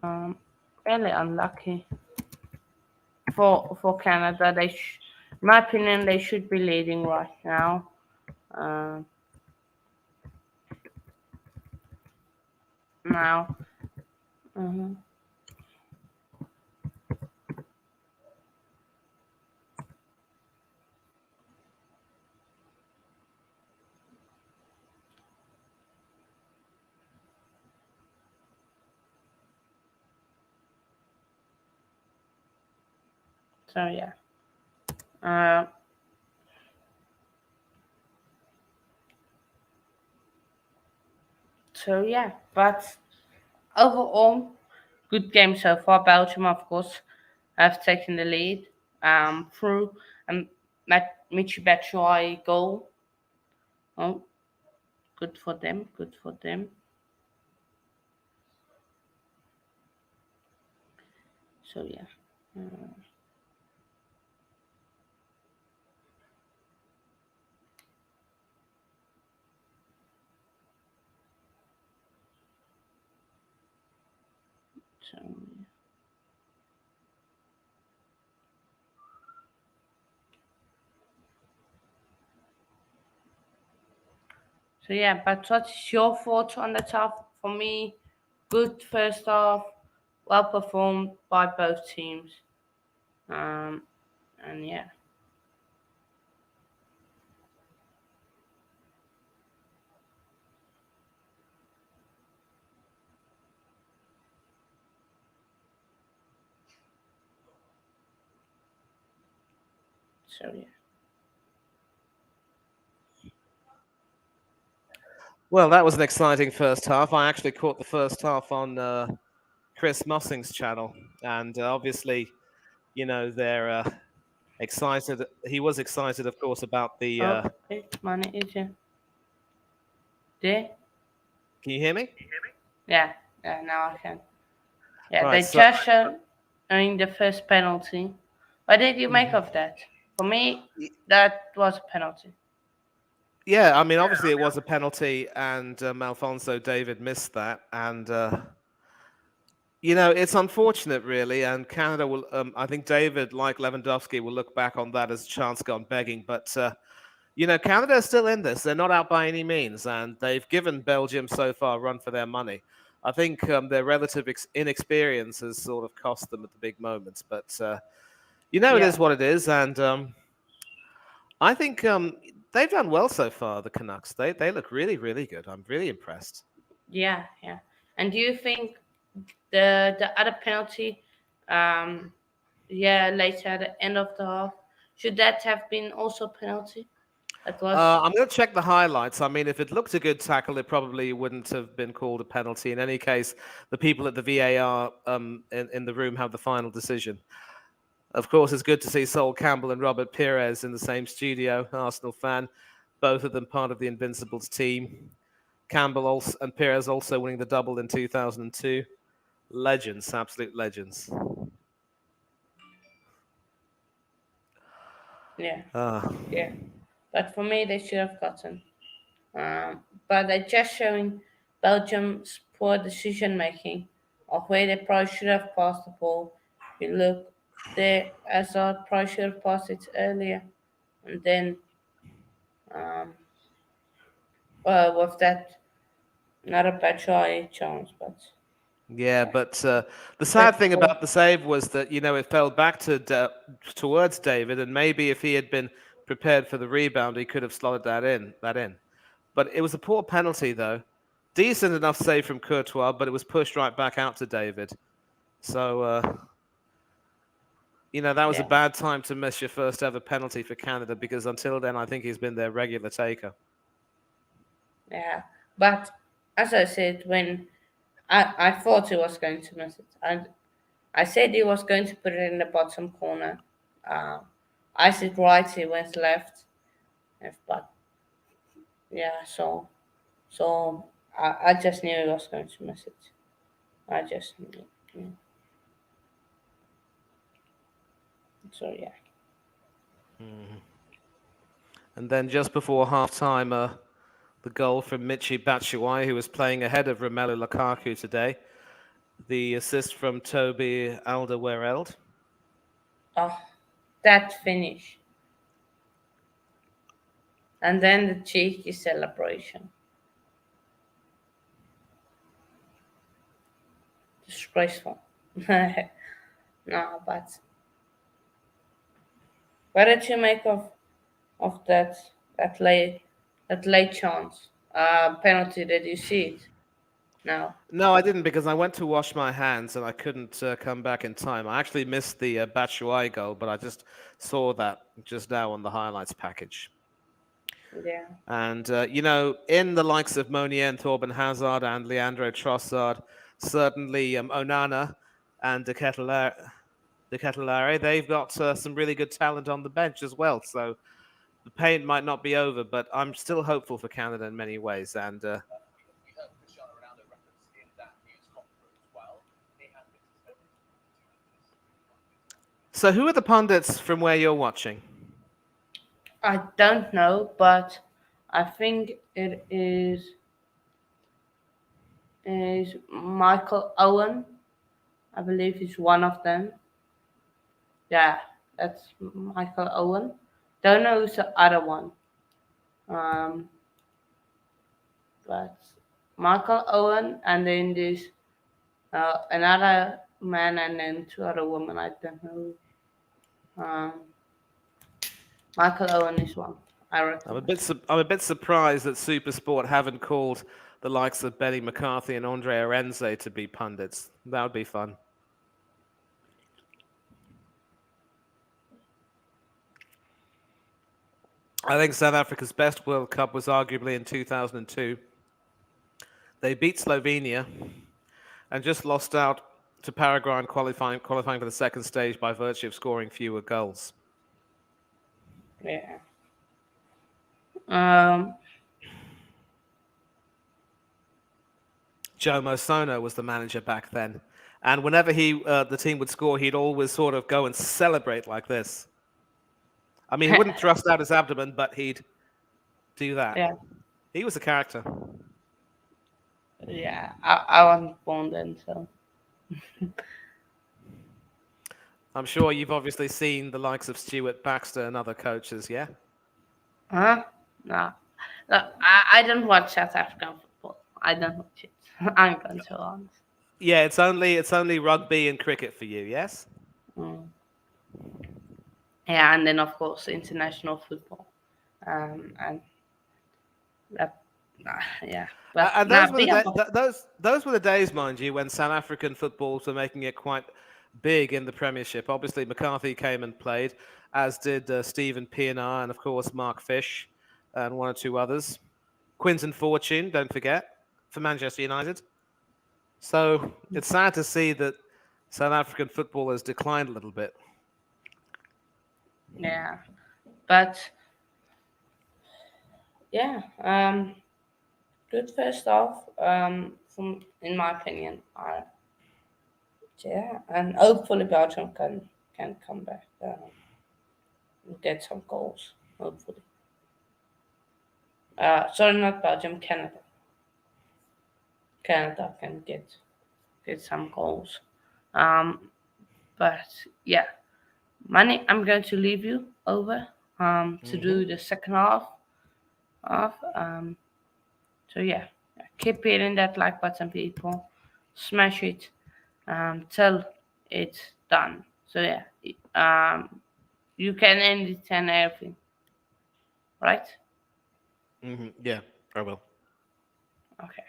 [SPEAKER 1] Um, really unlucky for Canada. In my opinion, they should be leading right now. Um, now, mhm. So yeah. Uh, so yeah, but overall, good game so far. Belgium, of course, have taken the lead through a Michi Batshuayi goal. Oh, good for them. Good for them. So yeah. Uh, so, so yeah, but what's your thoughts on the top? For me, good first half, well performed by both teams. Um, and yeah, so yeah.
[SPEAKER 2] Well, that was an exciting first half. I actually caught the first half on Chris Mossing's channel, and obviously, they're excited. He was excited, of course, about the.
[SPEAKER 1] Oh, wait, money is yeah. There?
[SPEAKER 2] Can you hear me?
[SPEAKER 1] Yeah, yeah, now I can. Yeah,
[SPEAKER 2] Right.
[SPEAKER 1] they
[SPEAKER 2] So,
[SPEAKER 1] just in the first penalty. What did you make
[SPEAKER 2] Mhm.
[SPEAKER 1] of that? For me,
[SPEAKER 2] Y-
[SPEAKER 1] that was a penalty.
[SPEAKER 2] yeah, I mean, obviously it was a penalty, and Alfonso David missed that, and it's unfortunate, really. And Canada will, I think, David, like Lewandowski, will look back on that as a chance gone begging. But Canada is still in this; they're not out by any means, and they've given Belgium so far a run for their money. I think their relative inexperience has sort of cost them at the big moments, but it is
[SPEAKER 1] Yeah,
[SPEAKER 2] what it is, and I think they've done well so far. The Canucks, they look really, really good. I'm really impressed.
[SPEAKER 1] yeah, yeah. And do you think the other penalty, um, yeah, later at the end of the half, should that have been also penalty? That was
[SPEAKER 2] I'm going to check the highlights. I mean, if it looked a good tackle, it probably wouldn't have been called a penalty. In any case, the people at the VAR in the room have the final decision. Of course, it's good to see Sol Campbell and Robert Pires in the same studio. Arsenal fan, both of them part of the Invincibles team. Campbell also, and Pires also winning the double in 2002. Legends, absolute legends.
[SPEAKER 1] yeah,
[SPEAKER 2] Ah,
[SPEAKER 1] yeah. But for me, they should have gotten. But they're just showing Belgium's poor decision making of where they probably should have passed the ball. You look there, Hazard probably should have passed it earlier, and then um, with that not a bad try chance,
[SPEAKER 2] yeah, but the sad
[SPEAKER 1] but
[SPEAKER 2] thing
[SPEAKER 1] for
[SPEAKER 2] about the save was that it fell back towards David, and maybe if he had been prepared for the rebound, he could have slotted that in. But it was a poor penalty, though. Decent enough save from Courtois, but it was pushed right back out to David. So that was a
[SPEAKER 1] yeah,
[SPEAKER 2] bad time to miss your first ever penalty for Canada, because until then, I think he's been their regular taker.
[SPEAKER 1] yeah. But as I said, when I thought he was going to miss it, I said he was going to put it in the bottom corner. Uh, I said right, he went left. But yeah, so I just knew he was going to miss it. I just knew. Yeah. So yeah.
[SPEAKER 2] Mhm. And then just before half-time, the goal from Michy Batshuayi, who was playing ahead of Romelu Lukaku today. The assist from Toby Alderweireld.
[SPEAKER 1] Oh, that finish, and then the cheeky celebration. Disgraceful. No, but what did you make of that late that late chance penalty? Did you see it? No.
[SPEAKER 2] No, I didn't because I went to wash my hands and I couldn't come back in time. I actually missed the Batshuayi goal, but I just saw that just now on the highlights package.
[SPEAKER 1] Yeah.
[SPEAKER 2] And, in the likes of Monier and Torben Hazard and Leandro Trossard, certainly Onana and De Ketelaere, they've got some really good talent on the bench as well. So the pain might not be over, but I'm still hopeful for Canada in many ways. And so, who are the pundits from where you're watching?
[SPEAKER 1] I don't know, but I think it is Michael Owen. I believe he's one of them. Yeah, that's Michael Owen. Don't know who's the other one. Um, but Michael Owen, and then there's another man, and then two other women. I don't know. Um, Michael Owen is one. I reckon.
[SPEAKER 2] I'm a bit surprised that SuperSport haven't called the likes of Benny McCarthy and Andre Arenze to be pundits. That would be fun. I think South Africa's best World Cup was arguably in 2002. They beat Slovenia and just lost out to Paraguay in qualifying for the second stage by virtue of scoring fewer goals.
[SPEAKER 1] Yeah. Um,
[SPEAKER 2] Joe Mosono was the manager back then, and whenever the team would score, he'd always sort of go and celebrate like this. I mean, he wouldn't thrust out his abdomen, but he'd do that.
[SPEAKER 1] yeah.
[SPEAKER 2] He was a character.
[SPEAKER 1] Yeah. I wasn't born then, so.
[SPEAKER 2] I'm sure you've obviously seen the likes of Stuart Baxter and other coaches, yeah?
[SPEAKER 1] Huh? No. No, I don't watch South African football. I don't watch it. I'm going to be honest.
[SPEAKER 2] Yeah, it's only rugby and cricket for you, yes?
[SPEAKER 1] Mm. Yeah, and then of course international football. And that, yeah, but
[SPEAKER 2] And
[SPEAKER 1] now
[SPEAKER 2] those were the
[SPEAKER 1] big up.
[SPEAKER 2] those were the days, mind you, when South African footballs were making it quite big in the Premiership. Obviously, McCarthy came and played, as did Stephen Pienaar and of course Mark Fish and one or two others. Quinton Fortune, don't forget, for Manchester United. So it's sad to see that South African football has declined a little bit.
[SPEAKER 1] Yeah, but yeah, good first off. From in my opinion, yeah, and hopefully Belgium can come back and get some goals. Hopefully, sorry, not Belgium, Canada. Canada can get some goals. Um, but yeah, Money, I'm going to leave you over to
[SPEAKER 2] Hmm.
[SPEAKER 1] do the second half of so yeah, keep hitting that like button, people. Smash it till it's done. So yeah, you can end it and everything, right?
[SPEAKER 2] Yeah, I will.
[SPEAKER 1] Okay.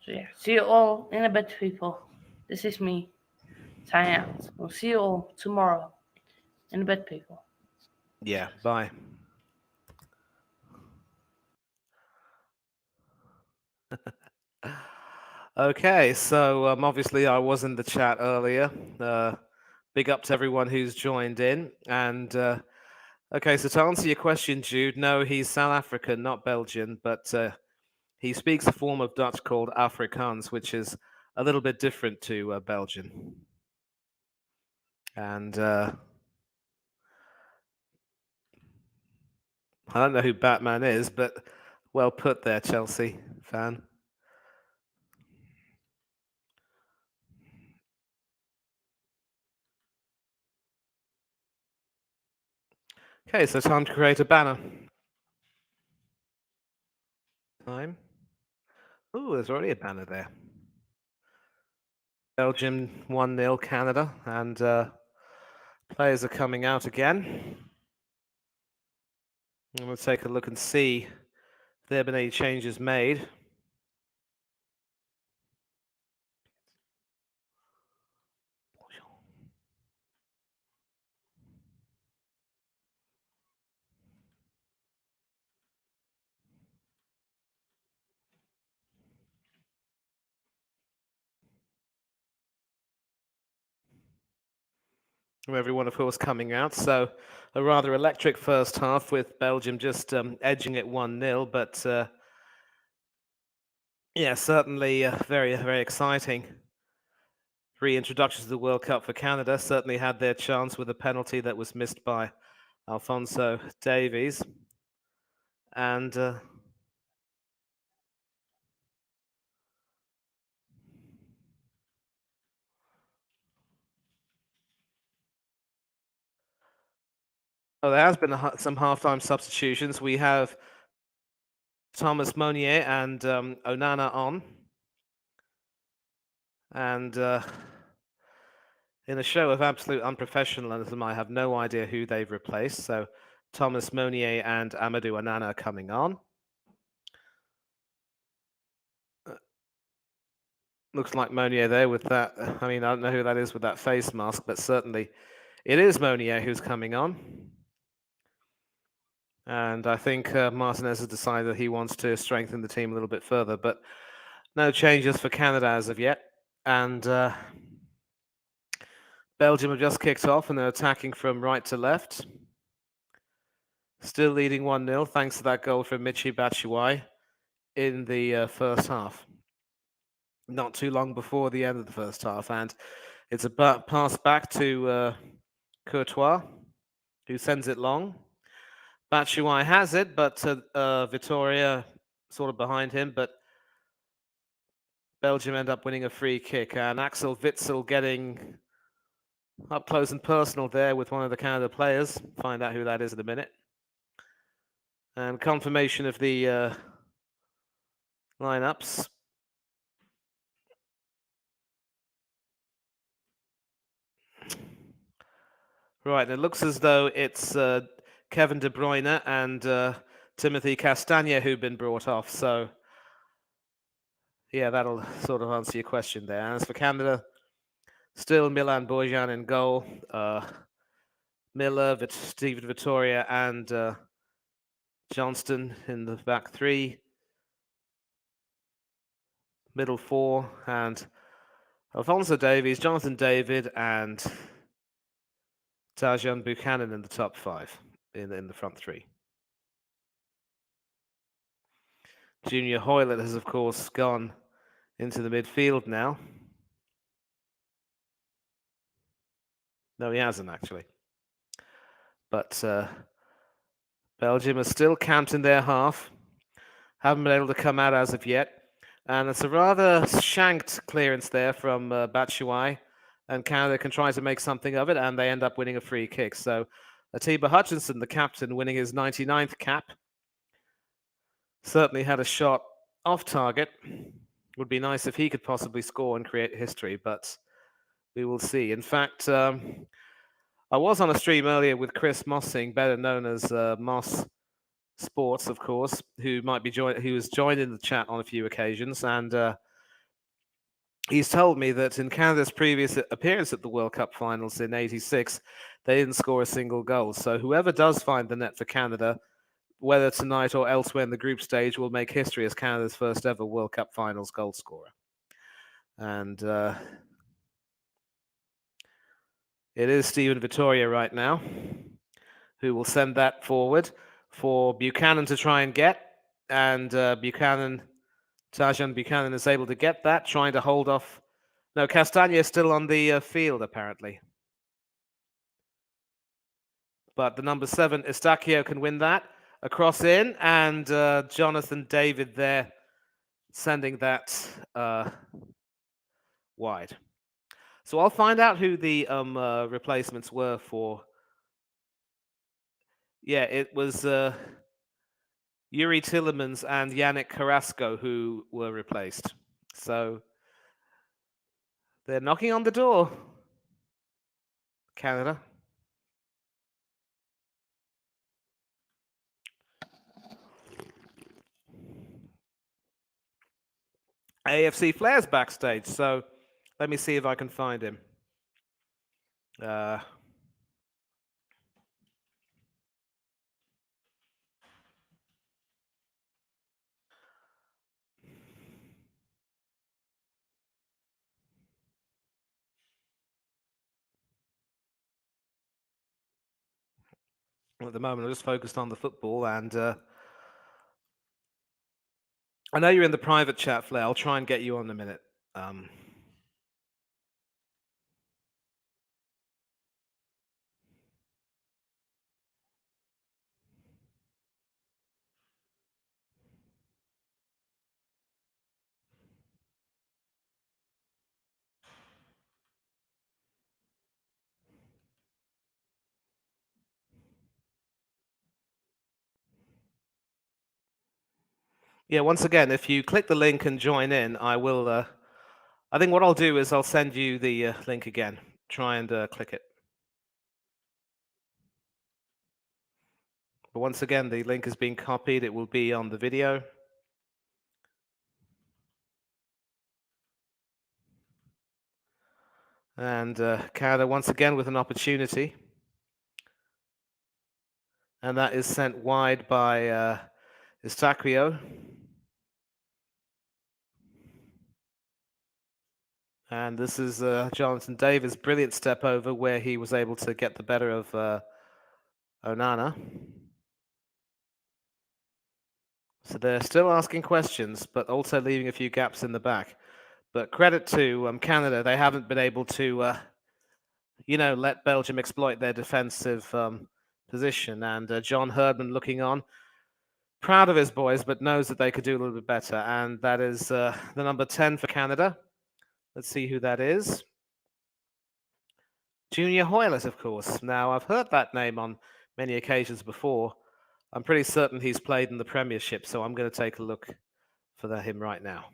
[SPEAKER 1] So yeah, see you all in a bit, people. This is me signing out. We'll see you all tomorrow in a bit, people.
[SPEAKER 2] Yeah, bye. Okay, so obviously I was in the chat earlier. big up to everyone who's joined in. And okay, so to answer your question, Jude, no, he's South African, not Belgian, but he speaks a form of Dutch called Afrikaans, which is a little bit different to Belgian. And I don't know who Batman is, but well put there, Chelsea fan. Okay, so time to create a banner. Time. Oh, there's already a banner there. Belgium 1-0 Canada, and players are coming out again. And we'll take a look and see if there have been any changes made. Everyone, of course, coming out. So a rather electric first half with Belgium just edging it 1-0. But yeah, certainly very, very exciting. Reintroduction to the World Cup for Canada. Certainly had their chance with a penalty that was missed by Alphonso Davies. And oh, there has been some halftime substitutions. We have Thomas Meunier and Onana on. And in a show of absolute unprofessionalism, I have no idea who they've replaced. So Thomas Meunier and Amadou Onana are coming on. Looks like Meunier there with that. I mean, I don't know who that is with that face mask, but certainly it is Meunier who's coming on. And I think Martinez has decided that he wants to strengthen the team a little bit further, but no changes for Canada as of yet. And Belgium have just kicked off and they're attacking from right to left. Still leading 1-0 thanks to that goal from Michy Batshuayi in the first half. Not too long before the end of the first half. And it's a pass back to Courtois, who sends it long. Batshuayi has it, but Vitoria sort of behind him. But Belgium end up winning a free kick. And Axel Witsel getting up close and personal there with one of the Canada players. Find out who that is in a minute. And confirmation of the lineups. Right, it looks as though it's Kevin De Bruyne and Timothy Castagne who've been brought off. So, yeah, that'll sort of answer your question there. As for Canada, still Milan Borjan in goal. Miller, Steven Vittoria, and Johnston in the back three. Middle four, and Alphonso Davies, Jonathan David, and Tajon Buchanan in the top five, in the front three. Junior Hoylett has, of course, gone into the midfield now. No, he hasn't, actually. But Belgium are still counting their half. Haven't been able to come out as of yet. And it's a rather shanked clearance there from Batshuayi. And Canada can try to make something of it, and they end up winning a free kick. So Atiba Hutchinson, the captain, winning his 99th cap. Certainly had a shot off target. Would be nice if he could possibly score and create history, but we will see. In fact, I was on a stream earlier with Chris Mossing, better known as Moss Sports, of course, who has joined in the chat on a few occasions, and he's told me that in Canada's previous appearance at the World Cup finals in '86, they didn't score a single goal. So whoever does find the net for Canada, whether tonight or elsewhere in the group stage, will make history as Canada's first ever World Cup finals goal scorer. And It is Stephen Vittoria right now, who will send that forward for Buchanan to try and get. And Tajan Buchanan is able to get that, trying to hold off. No, Castagna is still on the field, apparently. But the number 7, Estacchio, can win that. Across in, and Jonathan David there sending that wide. So I'll find out who the replacements were for. Yeah, it was Yuri Tillemans and Yannick Carrasco who were replaced. So they're knocking on the door, Canada. AFC Flair's backstage, so let me see if I can find him. At the moment, I'm just focused on the football, and I know you're in the private chat, Flair. I'll try and get you on in a minute. Yeah, once again, if you click the link and join in, I will. I think what I'll do is I'll send you the link again. Try and click it. But once again, the link is being copied. It will be on the video. And Canada once again with an opportunity. And that is sent wide by Estacchio. And this is Jonathan Davis' brilliant step over where he was able to get the better of Onana. So they're still asking questions, but also leaving a few gaps in the back. But credit to Canada, they haven't been able to, let Belgium exploit their defensive position. And John Herdman looking on, proud of his boys, but knows that they could do a little bit better. And that is the number 10 for Canada. Let's see who that is. Junior Hoylett, of course. Now, I've heard that name on many occasions before. I'm pretty certain he's played in the Premiership, so I'm going to take a look for him right now.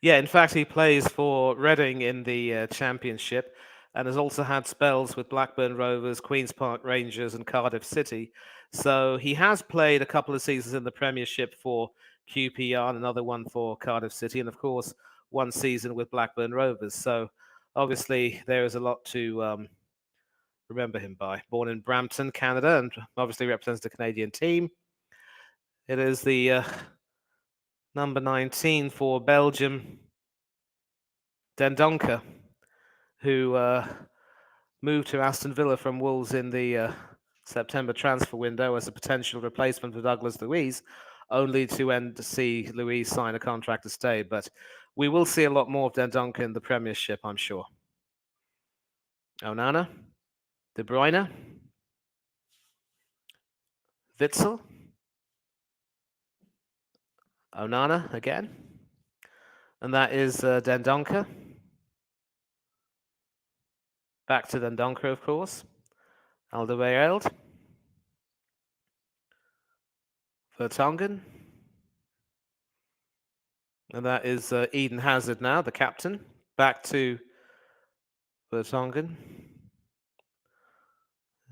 [SPEAKER 2] Yeah, in fact, he plays for Reading in the Championship and has also had spells with Blackburn Rovers, Queen's Park Rangers, and Cardiff City. So he has played a couple of seasons in the Premiership for QPR and another one for Cardiff City, and of course, one season with Blackburn Rovers. So obviously, there is a lot to remember him by. Born in Brampton, Canada, and obviously represents the Canadian team. It is the number 19 for Belgium, Dendoncker, who moved to Aston Villa from Wolves in the September transfer window as a potential replacement for Douglas Luiz, only to see Luiz sign a contract to stay. But we will see a lot more of Dendoncker in the Premiership, I'm sure. Onana, De Bruyne, Witsel, Onana again, and that is Dendoncker. Back to Dendoncker, of course. Alderweireld, Vertonghen, and that is Eden Hazard now, the captain. Back to Vertonghen,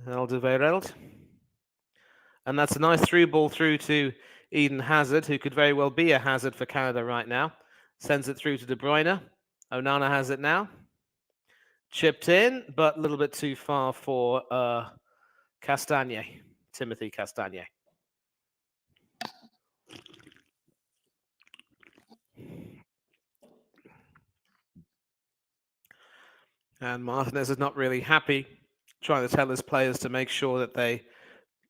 [SPEAKER 2] Alderweireld. And that's a nice through ball through to Eden Hazard, who could very well be a hazard for Canada right now. Sends it through to De Bruyne. Onana has it now. Chipped in, but a little bit too far for Timothy Castagne. And Martinez is not really happy, trying to tell his players to make sure that they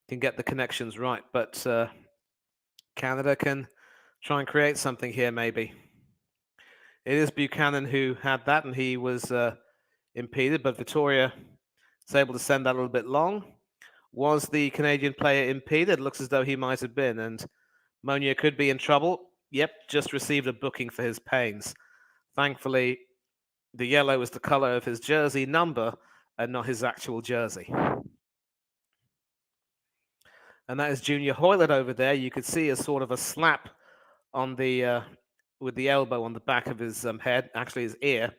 [SPEAKER 2] can get the connections right. But Canada can try and create something here, maybe. It is Buchanan who had that, and he was impeded, but Vittoria is able to send that a little bit long. Was the Canadian player impeded? Looks as though he might have been, and Monier could be in trouble. Yep, just received a booking for his pains. Thankfully, the yellow is the color of his jersey number and not his actual jersey. And that is Junior Hoylett over there. You could see a sort of a slap on the with the elbow on the back of his head, actually his ear.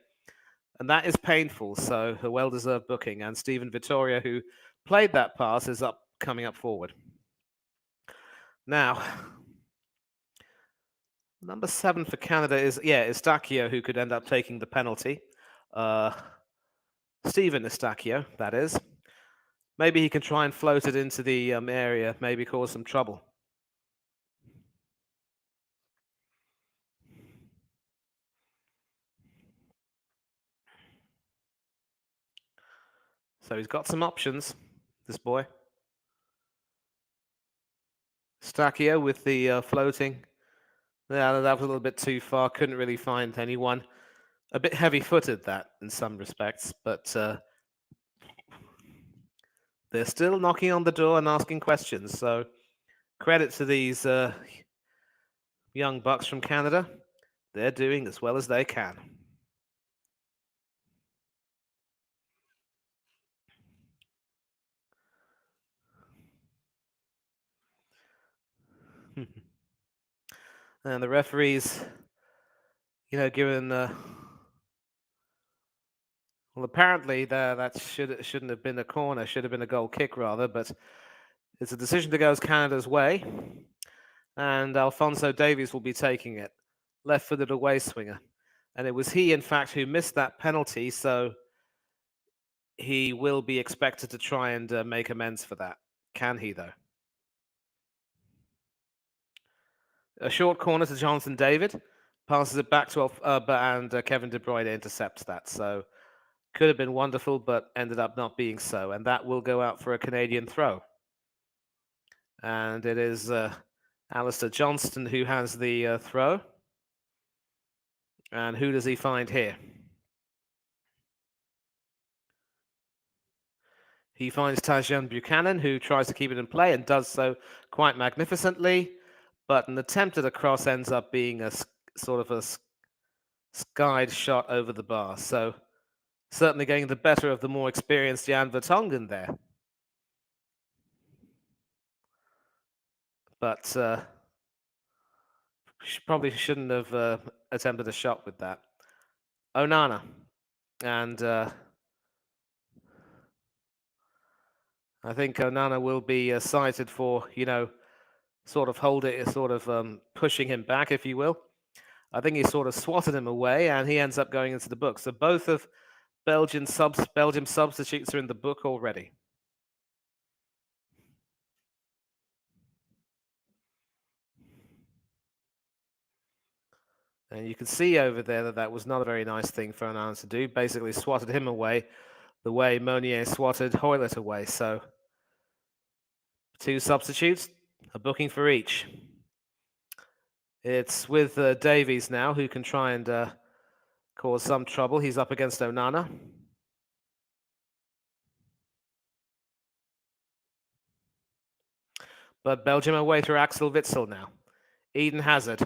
[SPEAKER 2] And that is painful, so a well-deserved booking. And Stephen Vittoria, who played that pass, is coming up forward. Now, number 7 for Canada is Eustachio, who could end up taking the penalty. Stephen Eustachio, that is. Maybe he can try and float it into the area, maybe cause some trouble. So he's got some options, this boy. Eustachio with the floating. Yeah, that was a little bit too far. Couldn't really find anyone. A bit heavy-footed, that, in some respects. But they're still knocking on the door and asking questions. So credit to these young bucks from Canada. They're doing as well as they can. And the referees, given well, apparently that shouldn't have been a corner, should have been a goal kick rather, but it's a decision that goes Canada's way, and Alphonso Davies will be taking it, left-footed away swinger, and it was he, in fact, who missed that penalty, so he will be expected to try and make amends for that. Can he, though? A short corner to Jonathan David, passes it back to Kevin De Bruyne intercepts that. So could have been wonderful, but ended up not being so. And that will go out for a Canadian throw. And it is Alistair Johnston who has the throw. And who does he find here? He finds Tajon Buchanan, who tries to keep it in play and does so quite magnificently. But an attempt at a cross ends up being a sort of a skied shot over the bar. So certainly getting the better of the more experienced Jan Vertonghen there. But probably shouldn't have attempted a shot with that. Onana. And I think Onana will be cited for, sort of pushing him back, if you will. I think he sort of swatted him away, and he ends up going into the book. So both of Belgium substitutes are in the book already. And you can see over there that was not a very nice thing for Onana to do. Basically swatted him away the way Monier swatted Hoylett away. So 2 substitutes, a booking for each. It's with Davies now, who can try and cause some trouble. He's up against Onana. But Belgium away through Axel Witsel now. Eden Hazard.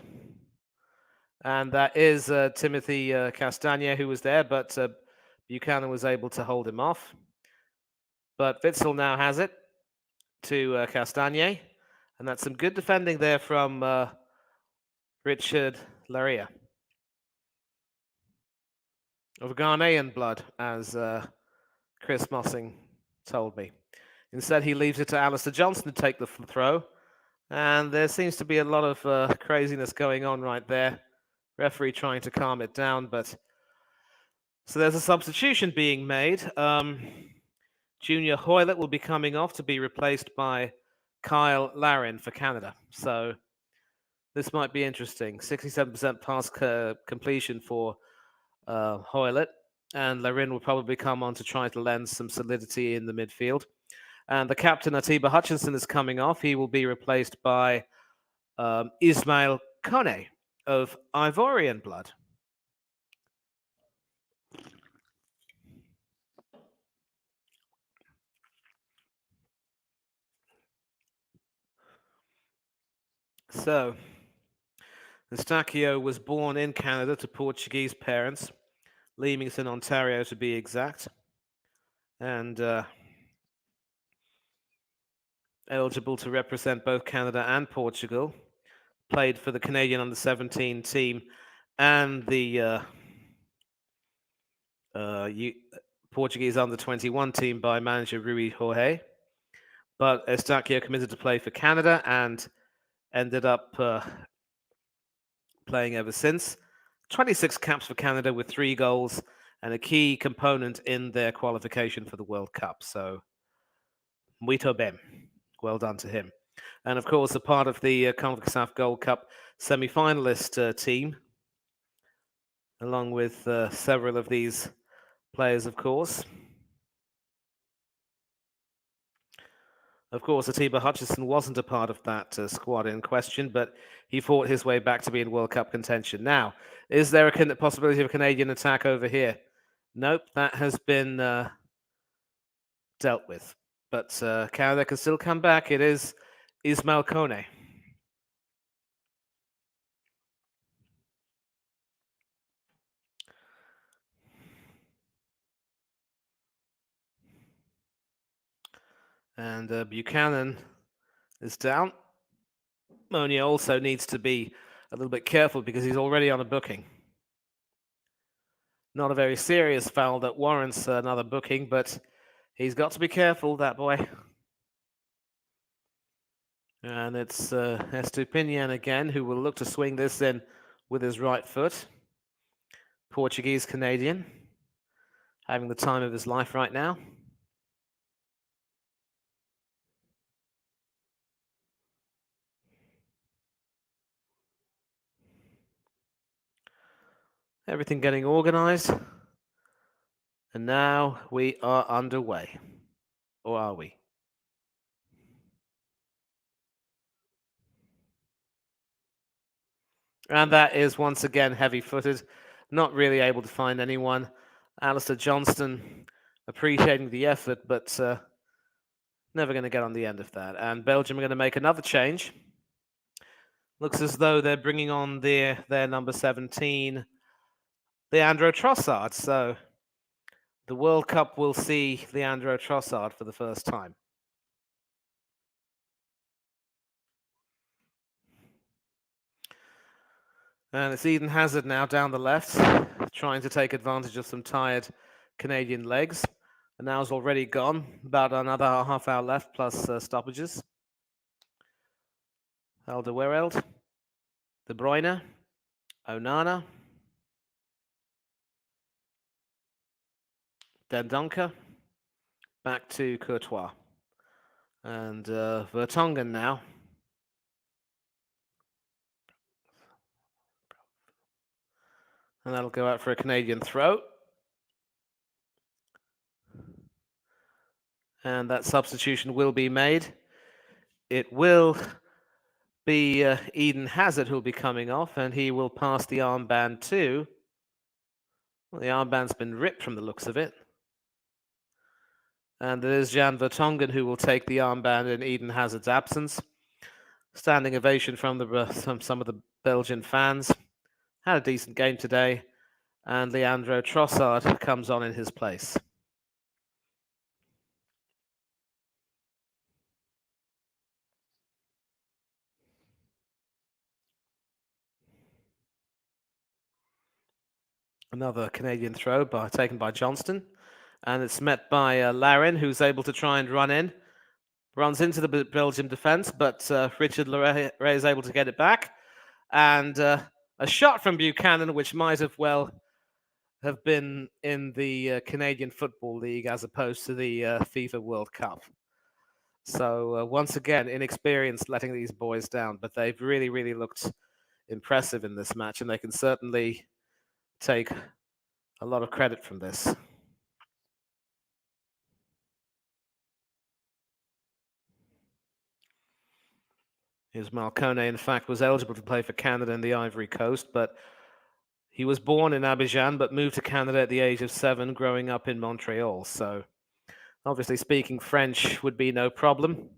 [SPEAKER 2] And that is Timothy Castagne who was there, but Buchanan was able to hold him off. But Witsel now has it to Castagne. And that's some good defending there from Richard Laria. Of Ghanaian blood, as Chris Mossing told me. Instead, he leaves it to Alistair Johnston to take the throw. And there seems to be a lot of craziness going on right there. Referee trying to calm it down, but... So there's a substitution being made. Junior Hoylett will be coming off to be replaced by Kyle Larin for Canada. So this might be interesting. 67% pass completion for Hoylett. and Larin will probably come on to try to lend some solidity in the midfield. And the captain, Atiba Hutchinson, is coming off. He will be replaced by Ismail Kone of Ivorian blood. So, Eustachio was born in Canada to Portuguese parents, Leamington, Ontario to be exact, and eligible to represent both Canada and Portugal. Played for the Canadian under-17 team and the Portuguese under-21 team by manager Rui Jorge. But Eustachio committed to play for Canada and ended up playing ever since. 26 caps for Canada with 3 goals and a key component in their qualification for the World Cup. So, muito bem. Well done to him. And of course, a part of the CONCACAF Gold Cup semi-finalist team, along with several of these players, of course. Of course, Atiba Hutchinson wasn't a part of that squad in question, but he fought his way back to be in World Cup contention. Now, is there a possibility of a Canadian attack over here? Nope, that has been dealt with. But Canada can still come back. It is Ismail Kone. And Buchanan is down. Monia also needs to be a little bit careful because he's already on a booking. Not a very serious foul that warrants another booking, but he's got to be careful, that boy. And it's Estupinian again, who will look to swing this in with his right foot. Portuguese-Canadian, having the time of his life right now. Everything getting organized. And now we are underway. Or are we? And that is once again heavy-footed, not really able to find anyone. Alistair Johnston appreciating the effort, but never going to get on the end of that. And Belgium are going to make another change. Looks as though they're bringing on their number 17, Leandro Trossard. So the World Cup will see Leandro Trossard for the first time. And it's Eden Hazard now down the left, trying to take advantage of some tired Canadian legs. And now is already gone, about another half hour left plus stoppages. Alderweireld, De Bruyne, Onana, Dendoncker, back to Courtois. And Vertonghen now. And that'll go out for a Canadian throw. And that substitution will be made. It will be Eden Hazard who'll be coming off, and he will pass the armband to... Well, the armband's been ripped from the looks of it. And it is Jan Vertonghen who will take the armband in Eden Hazard's absence. Standing ovation from some of the Belgian fans. Had a decent game today. And Leandro Trossard comes on in his place. Another Canadian throw taken by Johnston. And it's met by Larin, who's able to try and run in. Runs into the Belgium defense, but Richard Leray is able to get it back. And a shot from Buchanan, which might have have been in the Canadian Football League as opposed to the FIFA World Cup. So once again, inexperienced letting these boys down, but they've really, really looked impressive in this match, and they can certainly take a lot of credit from this. His Malcone, in fact, was eligible to play for Canada and the Ivory Coast, but he was born in Abidjan, but moved to Canada at the age of 7, growing up in Montreal. So obviously speaking French would be no problem.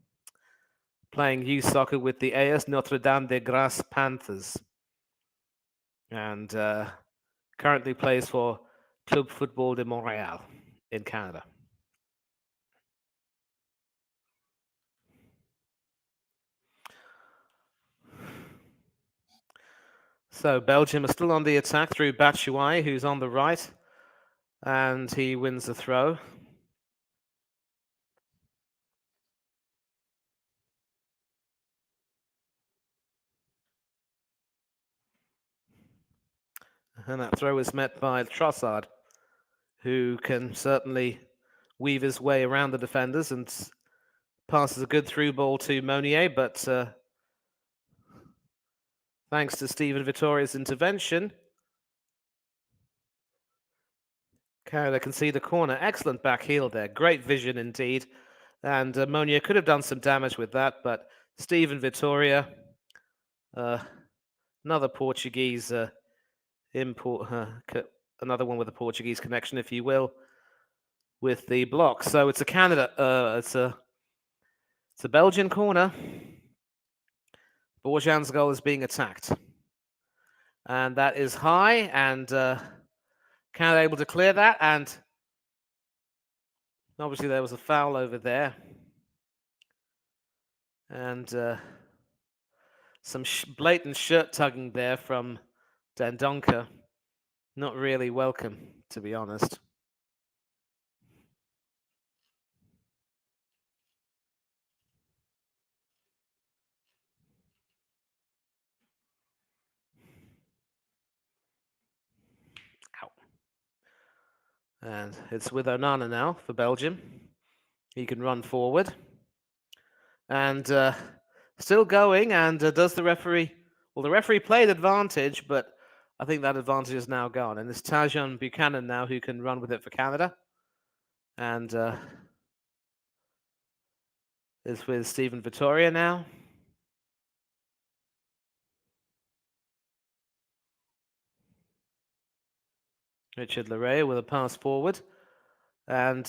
[SPEAKER 2] Playing youth soccer with the AS Notre Dame des Grâces Panthers. And currently plays for Club Football de Montréal in Canada. So Belgium are still on the attack through Batshuayi, who's on the right, and he wins the throw. And that throw is met by Trossard, who can certainly weave his way around the defenders and passes a good through ball to Monier, but thanks to Stephen Vittoria's intervention, Canada can see the corner. Excellent back heel there. Great vision indeed. And Monier could have done some damage with that, but Stephen Vittoria, another Portuguese import, another one with a Portuguese connection, if you will, with the block. So it's a Canada, it's a Belgian corner. Borjan's goal is being attacked. And that is high, and Canada able to clear that, and obviously there was a foul over there. And some blatant shirt tugging there from Dendoncker. Not really welcome, to be honest. Ow. And it's with Onana now for Belgium. He can run forward. And still going, and does the referee... Well, the referee played advantage, but I think that advantage is now gone. And it's Tajon Buchanan now who can run with it for Canada. And is with Stephen Vittoria now. Richard Larrea with a pass forward. And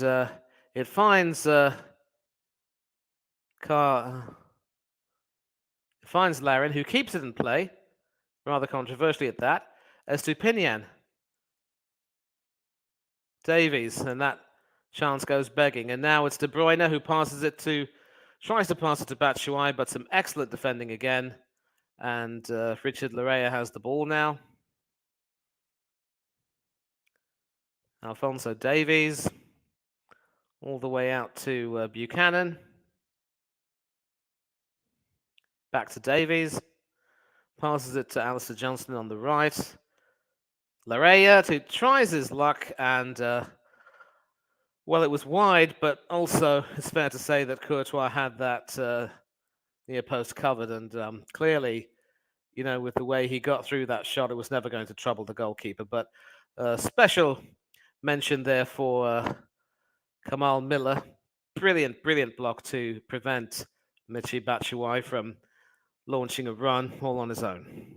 [SPEAKER 2] it finds finds Larin, who keeps it in play, rather controversially at that, as Stupinian. Davies, and that chance goes begging. And now it's De Bruyne who tries to pass it to Batshuayi, but some excellent defending again. And Richard Larrea has the ball now. Alphonso Davies, all the way out to Buchanan. Back to Davies. Passes it to Alistair Johnston on the right. Larrea who tries his luck, and well, it was wide, but also it's fair to say that Courtois had that near post covered, and clearly, you know, with the way he got through that shot, it was never going to trouble the goalkeeper. But special mention there for Kamal Miller. Brilliant block to prevent Michy Batshuayi from launching a run all on his own.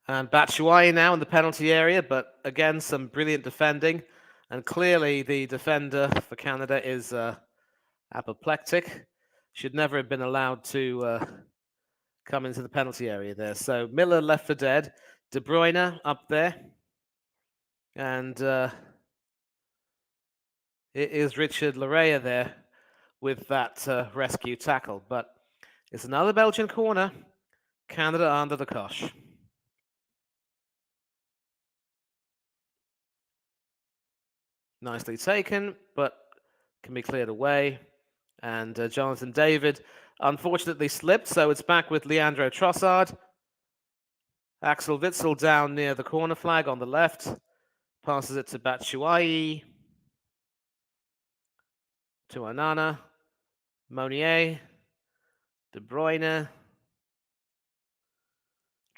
[SPEAKER 2] And Batshuayi now in the penalty area, but again, some brilliant defending. And clearly the defender for Canada is apoplectic. Should never have been allowed to come into the penalty area there. So Miller left for dead. De Bruyne up there. And it is Richard Larrea there with that rescue tackle. But it's another Belgian corner. Canada under the cosh. Nicely taken, but can be cleared away. And Jonathan David unfortunately slipped, so it's back with Leandro Trossard. Axel Witsel down near the corner flag on the left. Passes it to Batshuayi. To Onana. Monier, De Bruyne,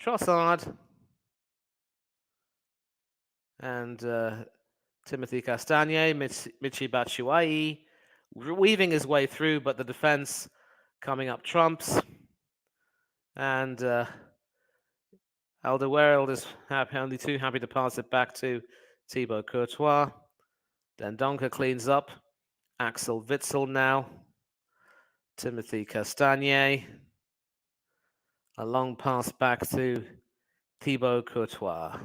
[SPEAKER 2] Trossard, and Timothy Castagne, Michi Batshuayi, weaving his way through, but the defense coming up trumps. And Alderweireld is only too happy to pass it back to Thibaut Courtois. Dendoncker cleans up. Axel Witsel now. Timothy Castagne. A long pass back to Thibaut Courtois.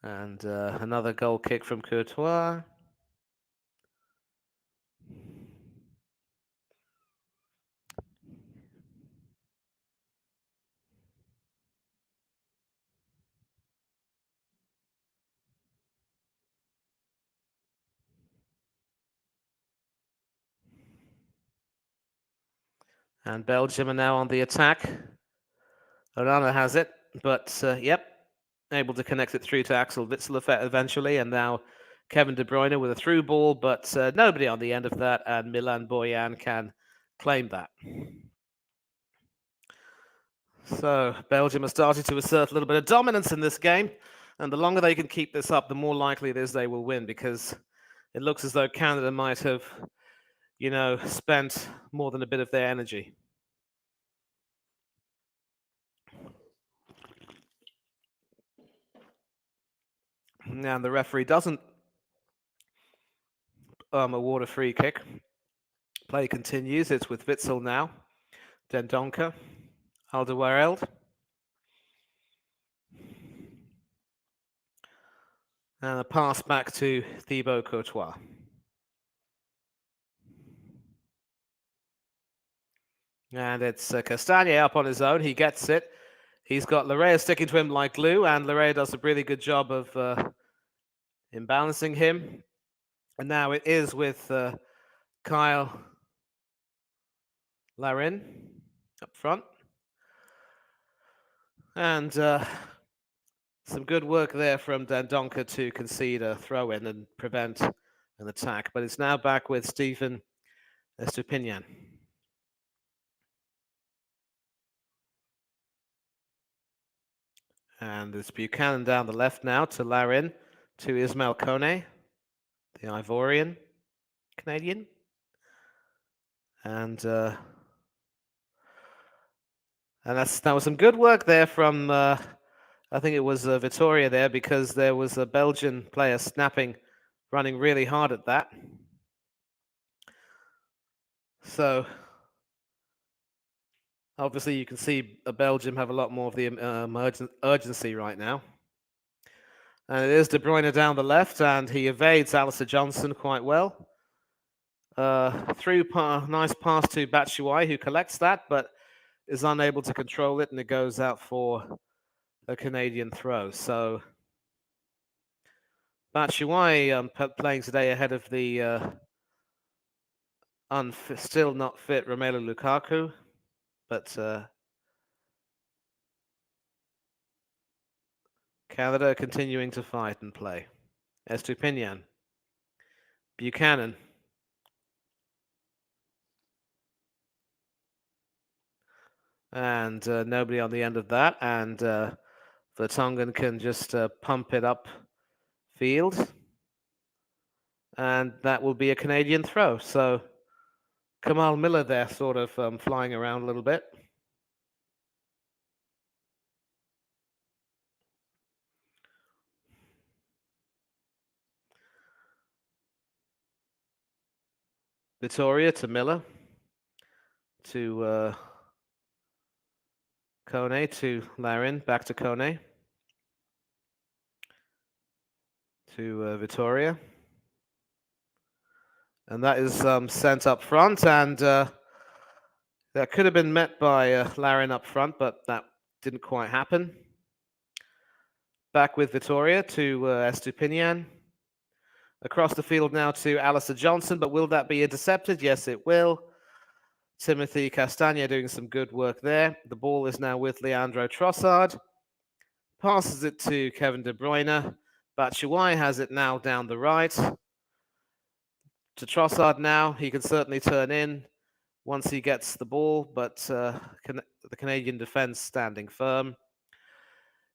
[SPEAKER 2] And another goal kick from Courtois. And Belgium are now on the attack. Onana has it, but yep, able to connect it through to Axel Witsel eventually, and now Kevin De Bruyne with a through ball, but nobody on the end of that, and Milan Boyan can claim that. So Belgium has started to assert a little bit of dominance in this game, and the longer they can keep this up, the more likely it is they will win, because it looks as though Canada might have, spent more than a bit of their energy. And the referee doesn't award a free kick. Play continues. It's with Witsel now. Dendoncker. Alderweireld. And a pass back to Thibaut Courtois. And it's Castagne up on his own. He gets it. He's got Larea sticking to him like glue, and Larea does a really good job of imbalancing him. And now it is with Kyle Larin up front. And some good work there from Dendoncker to concede a throw-in and prevent an attack. But it's now back with Stephen Estupiñán. And it's Buchanan down the left now to Larin, to Ismail Kone, the Ivorian Canadian. And that was some good work there from, I think it was Vitoria there, because there was a Belgian player running really hard at that. So obviously you can see Belgium have a lot more of the urgency right now. And it is De Bruyne down the left, and he evades Alistair Johnson quite well. Nice pass to Batshuayi, who collects that, but is unable to control it, and it goes out for a Canadian throw. So Batshuayi playing today ahead of the still not fit Romelu Lukaku, but Canada continuing to fight and play. Estupiñán. Buchanan. And nobody on the end of that. And Vertonghen can just pump it up field. And that will be a Canadian throw. So Kamal Miller there sort of flying around a little bit. Vitoria to Miller. To Kone, to Larin, back to Kone. To Vitoria. And that is sent up front, and that could have been met by Larin up front, but that didn't quite happen. Back with Vitoria to Estupiñán. Across the field now to Alistair Johnson, but will that be intercepted? Yes, it will. Timothy Castagne doing some good work there. The ball is now with Leandro Trossard. Passes it to Kevin De Bruyne. Batshuayi has it now down the right. To Trossard now, he can certainly turn in once he gets the ball, but the Canadian defence standing firm.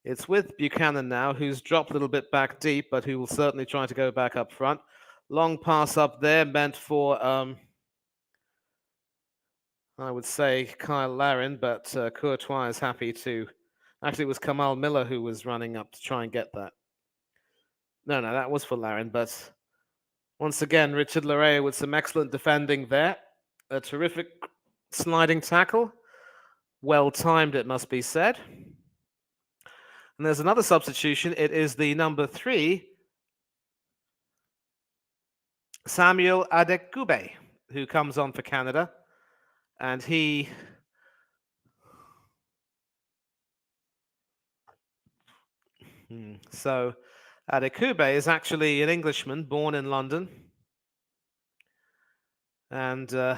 [SPEAKER 2] It's with Buchanan now, who's dropped a little bit back deep, but who will certainly try to go back up front. Long pass up there meant for, I would say, Kyle Larin, but Courtois is happy to. Actually, it was Kamal Miller who was running up to try and get that. No, that was for Larin, but once again, Richard Larea with some excellent defending there. A terrific sliding tackle. Well timed, it must be said. And there's another substitution. It is the number 3, Samuel Adekube, who comes on for Canada. And he... So Adekube is actually an Englishman born in London. And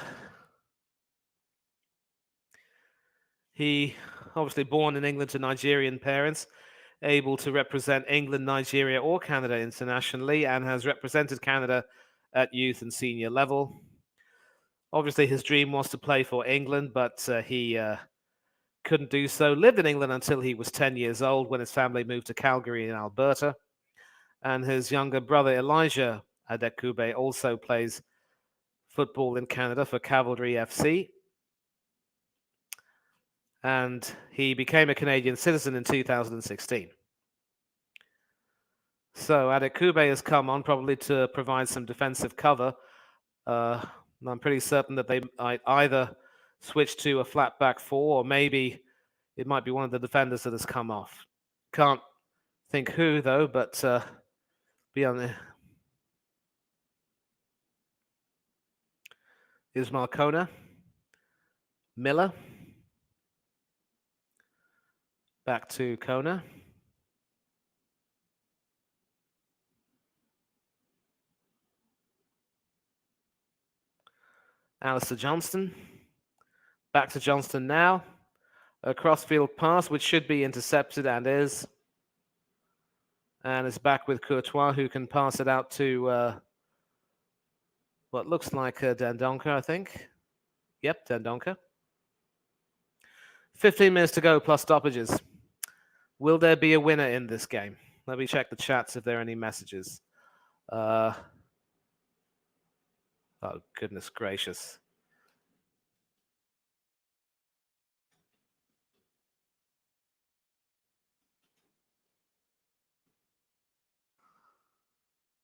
[SPEAKER 2] he obviously born in England to Nigerian parents, able to represent England, Nigeria, or Canada internationally, and has represented Canada at youth and senior level. Obviously, his dream was to play for England, but he couldn't do so. Lived in England until he was 10 years old when his family moved to Calgary in Alberta. And his younger brother, Elijah Adekube, also plays football in Canada for Cavalry FC. And he became a Canadian citizen in 2016. So Adekube has come on probably to provide some defensive cover. I'm pretty certain that they might either switch to a flat back 4, or maybe it might be one of the defenders that has come off. Can't think who, though, but be on the... Ismail Kona. Miller. Back to Kona. Alistair Johnston. Back to Johnston now. A crossfield pass, which should be intercepted and is. And it's back with Courtois, who can pass it out to what looks like Dendoncker, I think. Yep, Dendoncker. 15 minutes to go plus stoppages. Will there be a winner in this game? Let me check the chats if there are any messages. Oh, goodness gracious.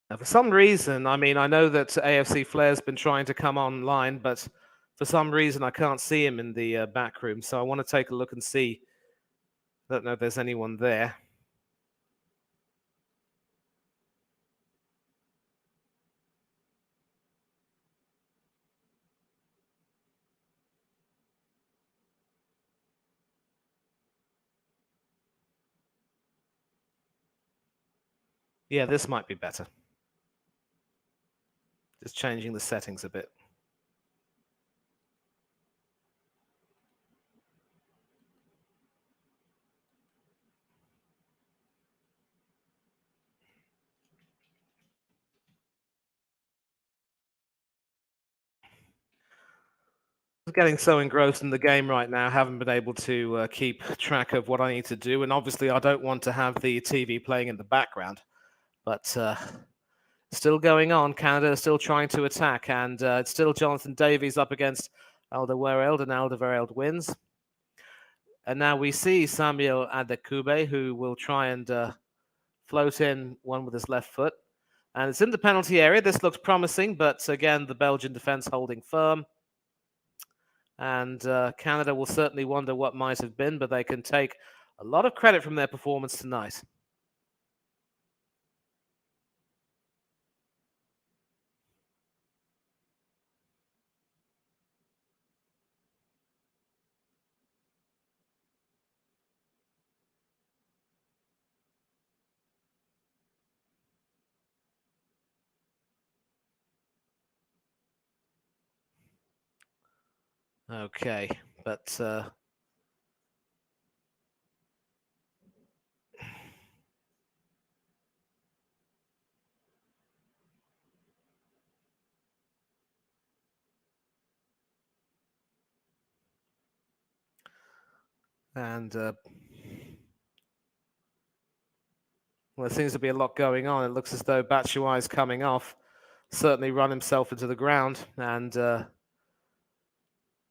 [SPEAKER 2] Now, for some reason, I mean, I know that AFC Flair's been trying to come online, but for some reason I can't see him in the back room. So I want to take a look and see. I don't know if there's anyone there. Yeah, this might be better. Just changing the settings a bit. Getting so engrossed in the game right now, haven't been able to keep track of what I need to do. And obviously, I don't want to have the TV playing in the background. But still going on. Canada is still trying to attack. And it's still Jonathan Davies up against Alderweireld, and Alderweireld wins. And now we see Samuel Adekube, who will try and float in one with his left foot. And it's in the penalty area. This looks promising, but again, the Belgian defense holding firm. And Canada will certainly wonder what might have been, but they can take a lot of credit from their performance tonight. Okay, but And well, there seems to be a lot going on. It looks as though Batshuayi is coming off. Certainly run himself into the ground and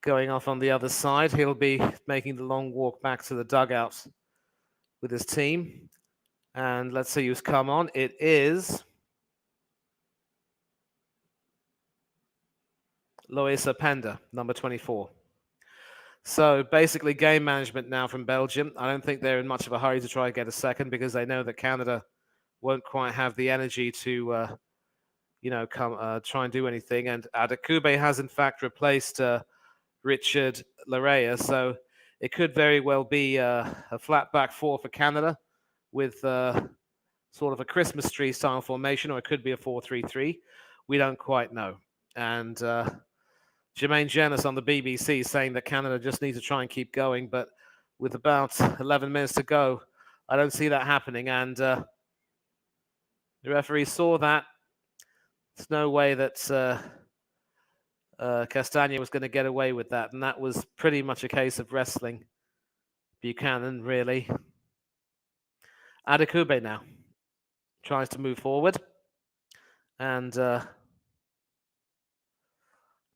[SPEAKER 2] going off on the other side. He'll be making the long walk back to the dugout with his team. And let's see who's come on. It is Lois Openda, number 24. So basically game management now from Belgium. I don't think they're in much of a hurry to try and get a second because they know that Canada won't quite have the energy to, try and do anything. And Adekube has in fact replaced Richard Larea. So it could very well be a flat back four for Canada with sort of a Christmas tree style formation, or it could be a 4-3-3. We don't quite know. And Jermaine Jenas on the BBC saying that Canada just needs to try and keep going, but with about 11 minutes to go, I don't see that happening. And the referee saw that. There's no way that Castagna was going to get away with that, and that was pretty much a case of wrestling Buchanan, really. Adekube now tries to move forward, and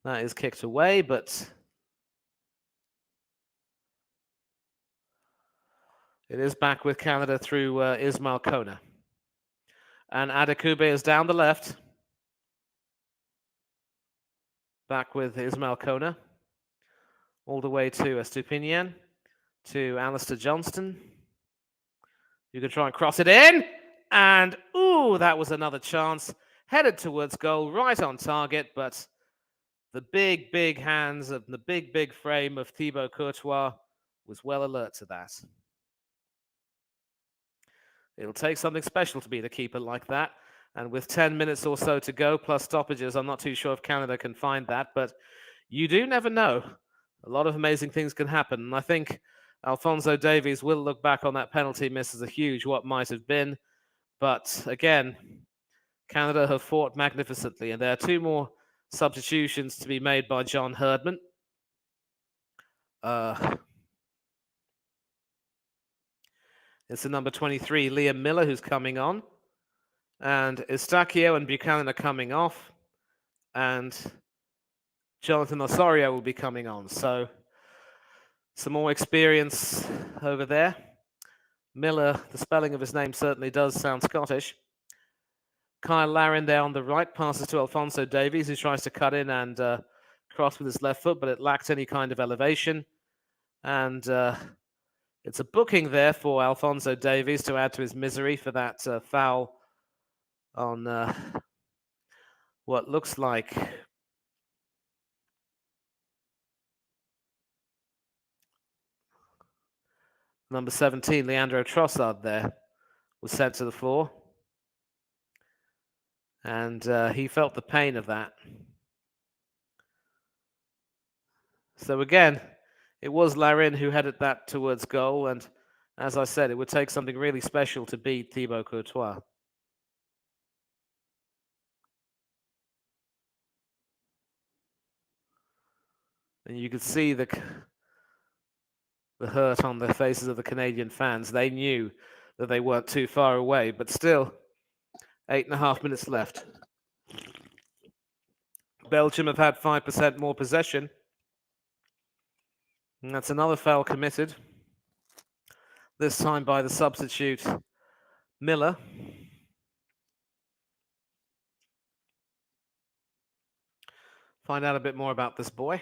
[SPEAKER 2] that is kicked away, but it is back with Canada through Ismail Kona. And Adekube is down the left. Back with Ismail Kona. All the way to Estupinian, to Alistair Johnston. You can try and cross it in. And, ooh, that was another chance. Headed towards goal, right on target, but the big, big hands of the big, big frame of Thibaut Courtois was well alert to that. It'll take something special to beat a keeper like that. And with 10 minutes or so to go, plus stoppages, I'm not too sure if Canada can find that, but you do never know. A lot of amazing things can happen. And I think Alphonso Davies will look back on that penalty miss as a huge what might have been. But again, Canada have fought magnificently. And there are two more substitutions to be made by John Herdman. It's the number 23, Liam Miller, who's coming on. And Estacio and Buchanan are coming off. And Jonathan Osorio will be coming on. So some more experience over there. Miller, the spelling of his name certainly does sound Scottish. Kyle Larin there on the right, passes to Alphonso Davies, who tries to cut in and cross with his left foot, but it lacked any kind of elevation. And it's a booking there for Alphonso Davies to add to his misery for that foul on what looks like number 17, Leandro Trossard there, was sent to the floor. And he felt the pain of that. So again, it was Larin who headed that towards goal. And as I said, it would take something really special to beat Thibaut Courtois. And you could see the hurt on the faces of the Canadian fans. They knew that they weren't too far away, but still, 8.5 minutes left. Belgium have had 5% more possession. And that's another foul committed. This time by the substitute, Miller. Find out a bit more about this boy.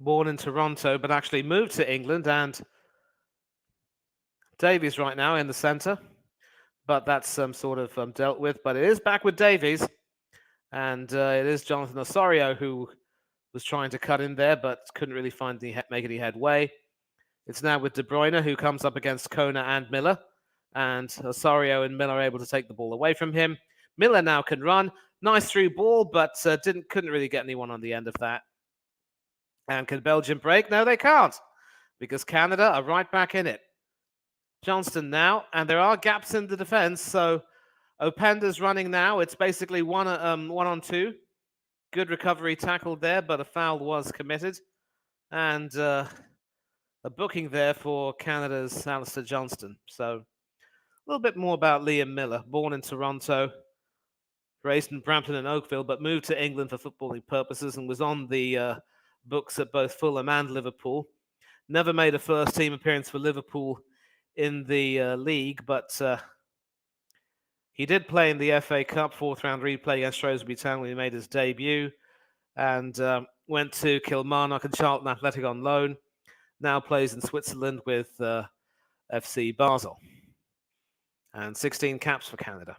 [SPEAKER 2] Born in Toronto, but actually moved to England, and Davies right now in the centre. But that's sort of dealt with. But it is back with Davies. And it is Jonathan Osorio who was trying to cut in there, but couldn't really make any headway. It's now with De Bruyne, who comes up against Kona and Miller. And Osorio and Miller are able to take the ball away from him. Miller now can run. Nice through ball, but couldn't really get anyone on the end of that. And can Belgium break? No, they can't, because Canada are right back in it. Johnston now, and there are gaps in the defense, so Openda's running now. It's basically one on two. Good recovery tackle there, but a foul was committed. And a booking there for Canada's Alistair Johnston. So a little bit more about Liam Miller, born in Toronto, raised in Brampton and Oakville, but moved to England for footballing purposes and was on the books at both Fulham and Liverpool. Never made a first team appearance for Liverpool in the league, but he did play in the FA Cup fourth round replay against Shrewsbury Town when he made his debut, and went to Kilmarnock and Charlton Athletic on loan. Now plays in Switzerland with FC Basel, and 16 caps for Canada.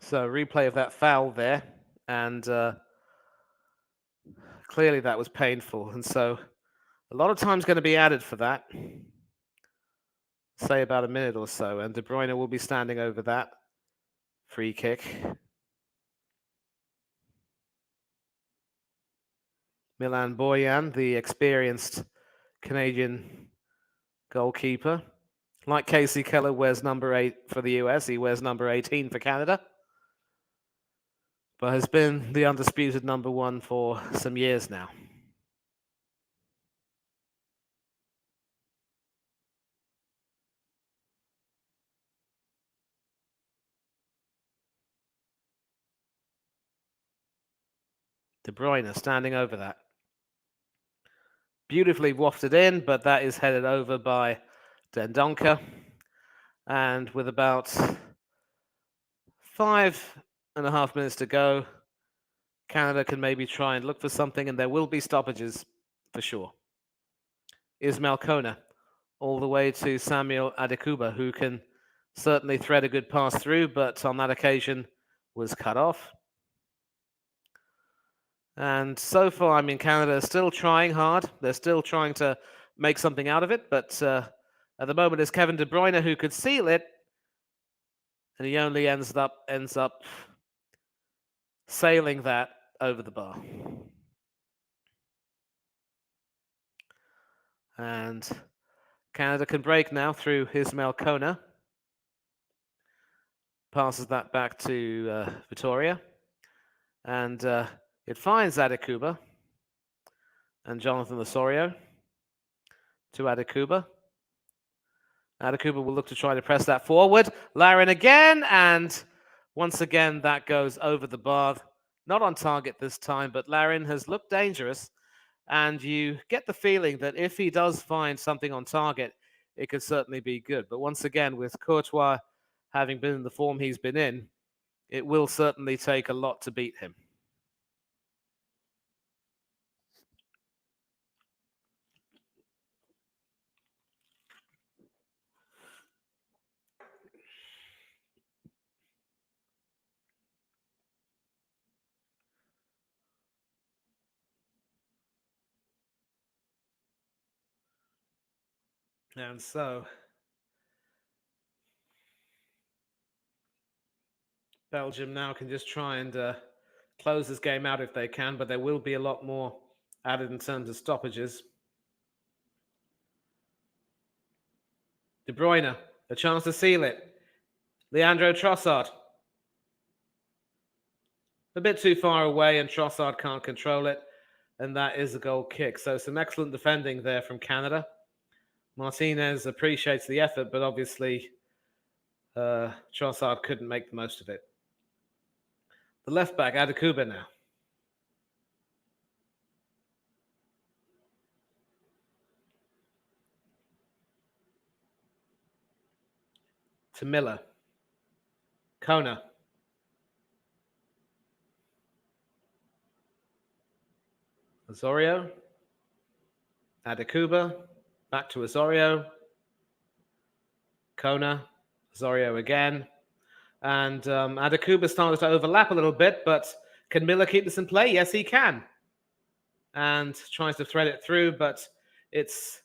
[SPEAKER 2] So replay of that foul there, and clearly that was painful, and so a lot of time's going to be added for that. Say about a minute or so, and De Bruyne will be standing over that free kick. Milan Borjan, the experienced Canadian goalkeeper. Like Casey Keller, wears number 8 for the US. He wears number 18 for Canada, but has been the undisputed number 1 for some years now. De Bruyne standing over that. Beautifully wafted in, but that is headed over by Dendoncker. And with about 5.5 minutes to go, Canada can maybe try and look for something, and there will be stoppages for sure. Ismail Kona, all the way to Samuel Adekuba, who can certainly thread a good pass through, but on that occasion was cut off. And so far, I mean, Canada is still trying hard. They're still trying to make something out of it, but at the moment it's Kevin De Bruyne who could seal it, and he only ends up sailing that over the bar. And Canada can break now through Ismail Kona. Passes that back to Vitoria. And it finds Adekuba and Jonathan Osorio to Adekuba. Adekuba will look to try to press that forward. Larin again, and once again that goes over the bar. Not on target this time, but Larin has looked dangerous, and you get the feeling that if he does find something on target, it could certainly be good. But once again, with Courtois having been in the form he's been in, it will certainly take a lot to beat him. And so Belgium now can just try and close this game out if they can, but there will be a lot more added in terms of stoppages. De Bruyne, a chance to seal it. Leandro Trossard. A bit too far away, and Trossard can't control it, and that is a goal kick. So some excellent defending there from Canada. Martinez appreciates the effort, but obviously Trossard couldn't make the most of it. The left back, Adekuba now. To Miller. Kona. Osorio. Adekuba. Back to Osorio. Kona. Osorio again. And Adekuba started to overlap a little bit, but can Miller keep this in play? Yes, he can. And tries to thread it through, but it's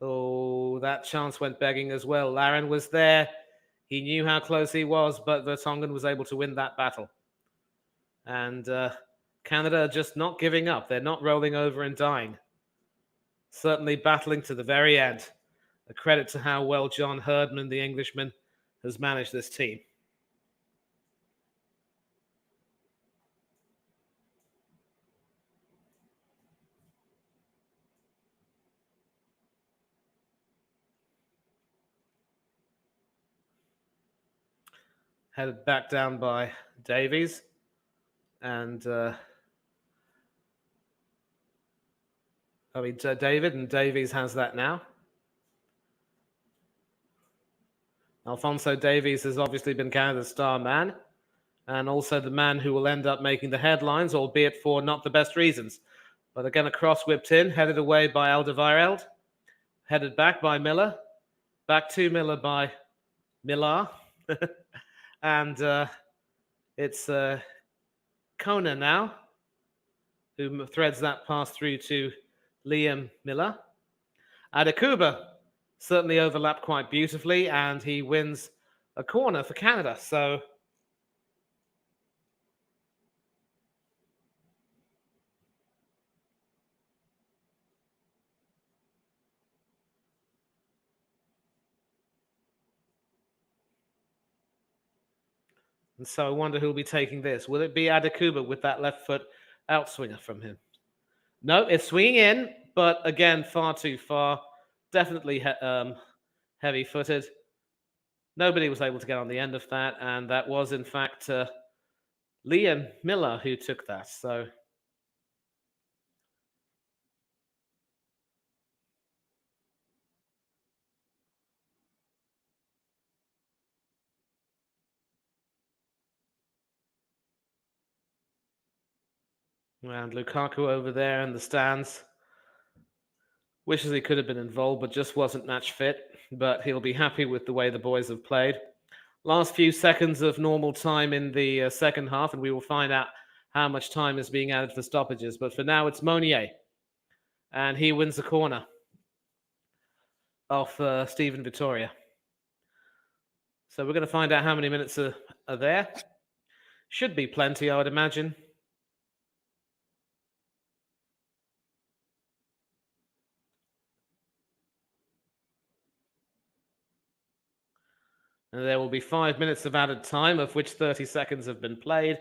[SPEAKER 2] Oh, that chance went begging as well. Larin was there. He knew how close he was, but Vertonghen was able to win that battle. And Canada are just not giving up. They're not rolling over and dying. Certainly battling to the very end. A credit to how well John Herdman, the Englishman, has managed this team. Headed back down by Davies. And David, and Davies has that now. Alphonso Davies has obviously been Canada's star man, and also the man who will end up making the headlines, albeit for not the best reasons. But again, a cross whipped in, headed away by Alderweireld, headed back by Miller, back to Miller by Millar, and it's Kona now, who threads that pass through to Liam Miller. Adekuba certainly overlapped quite beautifully, and he wins a corner for Canada. So I wonder who'll be taking this. Will it be Adekuba with that left foot outswinger from him? No, it's swinging in, but again, far too far. Definitely heavy-footed. Nobody was able to get on the end of that, and that was, in fact, Liam Miller who took that. So and Lukaku over there in the stands. Wishes he could have been involved, but just wasn't match fit. But he'll be happy with the way the boys have played. Last few seconds of normal time in the second half, and we will find out how much time is being added for stoppages. But for now, it's Monnier, and he wins the corner off Stephen Vittoria. So we're going to find out how many minutes are there. Should be plenty, I would imagine. And there will be 5 minutes of added time, of which 30 seconds have been played.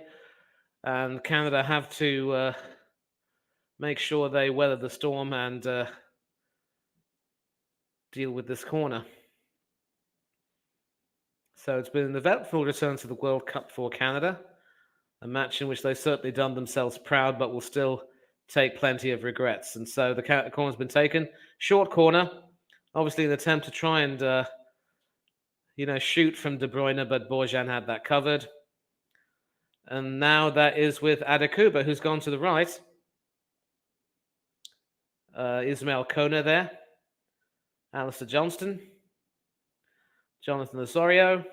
[SPEAKER 2] And Canada have to make sure they weather the storm and deal with this corner. So it's been an eventful return to the World Cup for Canada, a match in which they've certainly done themselves proud, but will still take plenty of regrets. And so the corner's been taken. Short corner, obviously an attempt to try and shoot from De Bruyne, but Borjan had that covered. And now that is with Adekuba, who's gone to the right. Ismail Kona there. Alistair Johnston. Jonathan Osorio.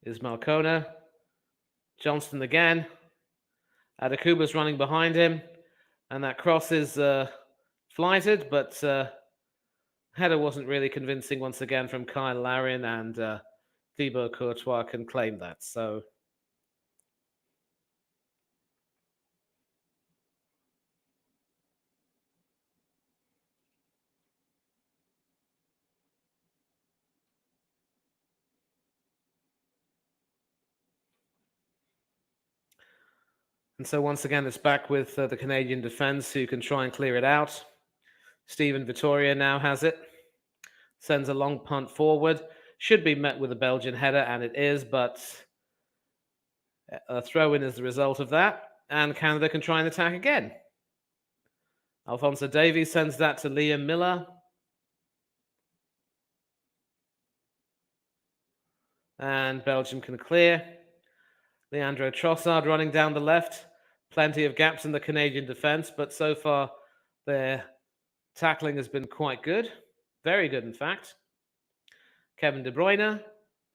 [SPEAKER 2] Ismail Kona. Johnston again. Adekuba's running behind him. And that cross is flighted, but header wasn't really convincing once again from Kyle Larin, and Thibaut Courtois can claim that. So and so once again, it's back with the Canadian defense who can try and clear it out. Stephen Vittoria now has it. Sends a long punt forward. Should be met with a Belgian header, and it is, but a throw-in is the result of that. And Canada can try and attack again. Alphonso Davies sends that to Liam Miller. And Belgium can clear. Leandro Trossard running down the left. Plenty of gaps in the Canadian defense, but so far their tackling has been quite good. Very good, in fact. Kevin De Bruyne,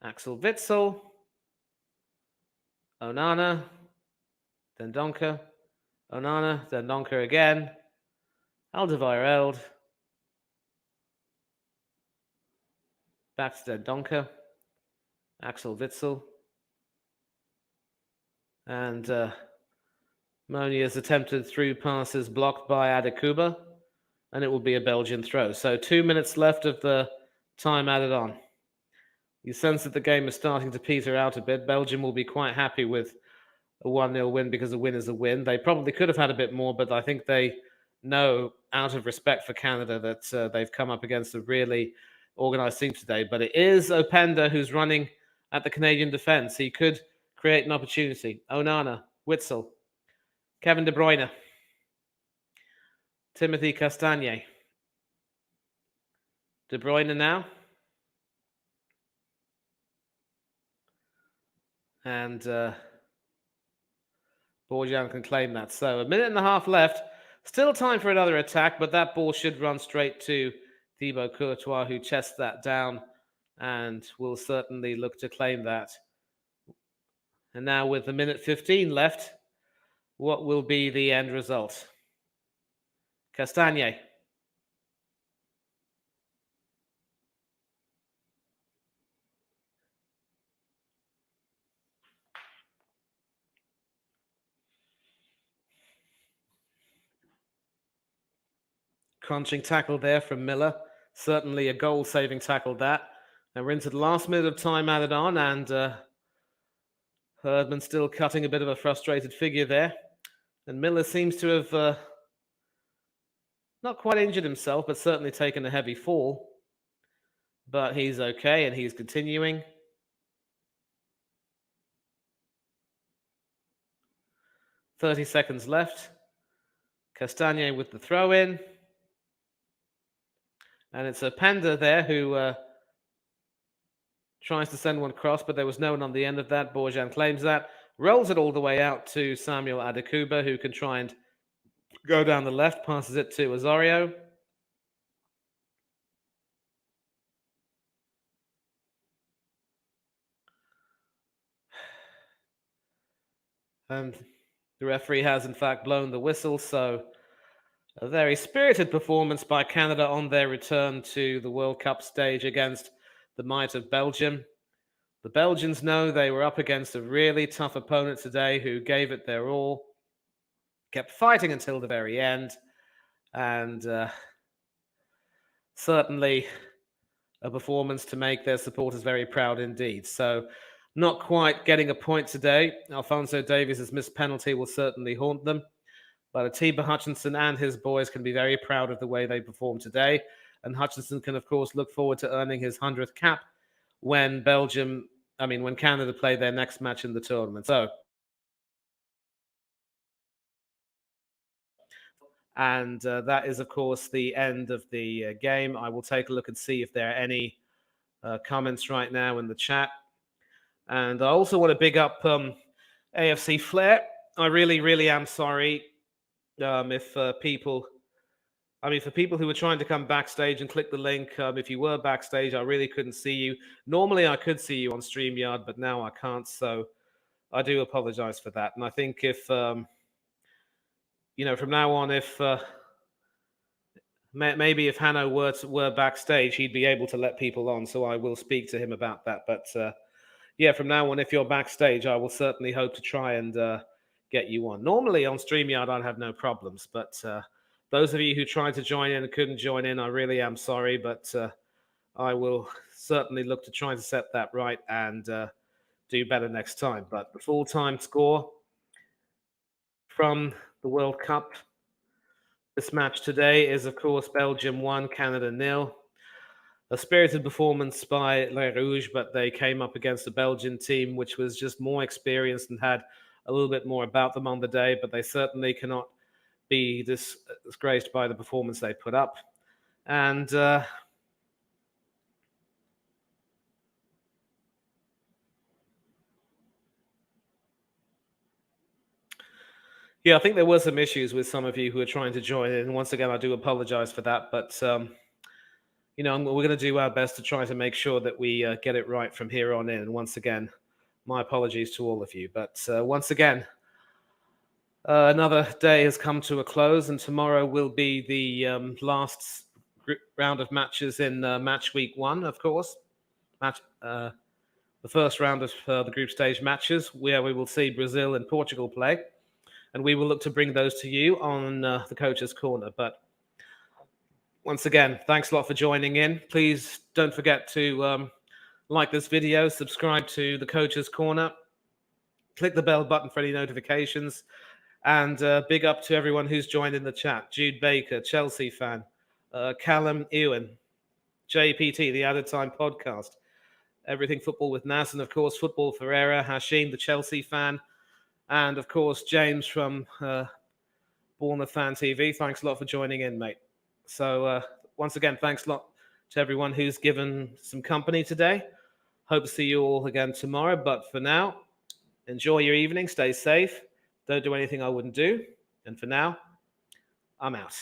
[SPEAKER 2] Axel Witsel, Onana, Dendoncker, Onana, then Donker again. Alderweireld. Back to Donker. Axel Witsel. And Monia's attempted through passes blocked by Adekuba. And it will be a Belgian throw. So 2 minutes left of the time added on. You sense that the game is starting to peter out a bit. Belgium will be quite happy with a 1-0 win because a win is a win. They probably could have had a bit more, but I think they know, out of respect for Canada, that they've come up against a really organised team today. But it is Openda who's running at the Canadian defence. He could create an opportunity. Onana, Witsel, Kevin De Bruyne, Timothy Castagne. De Bruyne now. And Borjan can claim that. So 1.5 minutes left. Still time for another attack, but that ball should run straight to Thibaut Courtois, who chests that down and will certainly look to claim that. And now with 1:15 left, what will be the end result? Castagne. Crunching tackle there from Miller. Certainly a goal-saving tackle that. And we're into the last minute of time added on, and Herdman still cutting a bit of a frustrated figure there. And Miller seems to have not quite injured himself, but certainly taken a heavy fall. But he's okay, and he's continuing. 30 seconds left. Castagne with the throw-in. And it's Openda there who tries to send one across, but there was no one on the end of that. Borjan claims that. Rolls it all the way out to Samuel Adekuba, who can try and go down the left, passes it to Osorio. And the referee has, in fact, blown the whistle, so a very spirited performance by Canada on their return to the World Cup stage against the might of Belgium. The Belgians know they were up against a really tough opponent today who gave it their all, kept fighting until the very end, and certainly a performance to make their supporters very proud indeed. So not quite getting a point today. Alphonso Davies' missed penalty will certainly haunt them. But Atiba Hutchinson and his boys can be very proud of the way they performed today. And Hutchinson can, of course, look forward to earning his 100th cap when when Canada play their next match in the tournament. So, and that is, of course, the end of the game. I will take a look and see if there are any comments right now in the chat. And I also want to big up AFC Flair. I really, really am sorry for people who were trying to come backstage and click the link. If you were backstage, I really couldn't see you. Normally, I could see you on StreamYard, but now I can't. So I do apologize for that. And I think if, from now on, if maybe if Hanno were backstage, he'd be able to let people on. So I will speak to him about that. But yeah, from now on, if you're backstage, I will certainly hope to try and get you on. Normally on StreamYard, I'd have no problems. But those of you who tried to join in and couldn't join in, I really am sorry. But I will certainly look to try to set that right and do better next time. But the full-time score from the World Cup this match today is, of course, Belgium 1, Canada 0. A spirited performance by Les Rouges, but they came up against a Belgian team which was just more experienced and had a little bit more about them on the day, but they certainly cannot be disgraced by the performance they put up. And yeah, I think there were some issues with some of you who are trying to join in. Once again, I do apologize for that, but we're going to do our best to try to make sure that we get it right from here on in. And once again, my apologies to all of you. But once again, Another day has come to a close, and tomorrow will be the last round of matches in match week 1, of course. The first round of the group stage matches, where we will see Brazil and Portugal play, and we will look to bring those to you on the Coach's Corner. But once again, thanks a lot for joining in. Please don't forget to like this video, subscribe to the Coach's Corner, click the bell button for any notifications, and big up to everyone who's joined in the chat. Jude Baker, Chelsea fan, Callum Ewan, JPT, the Added Time podcast, Everything Football with Nas, and of course Football Ferreira, Hashim, the Chelsea fan, and of course James from Bournemouth Fan TV. Thanks a lot for joining in, mate. So once again, thanks a lot to everyone who's given some company today. Hope to see you all again tomorrow. But for now, enjoy your evening. Stay safe. Don't do anything I wouldn't do. And for now, I'm out.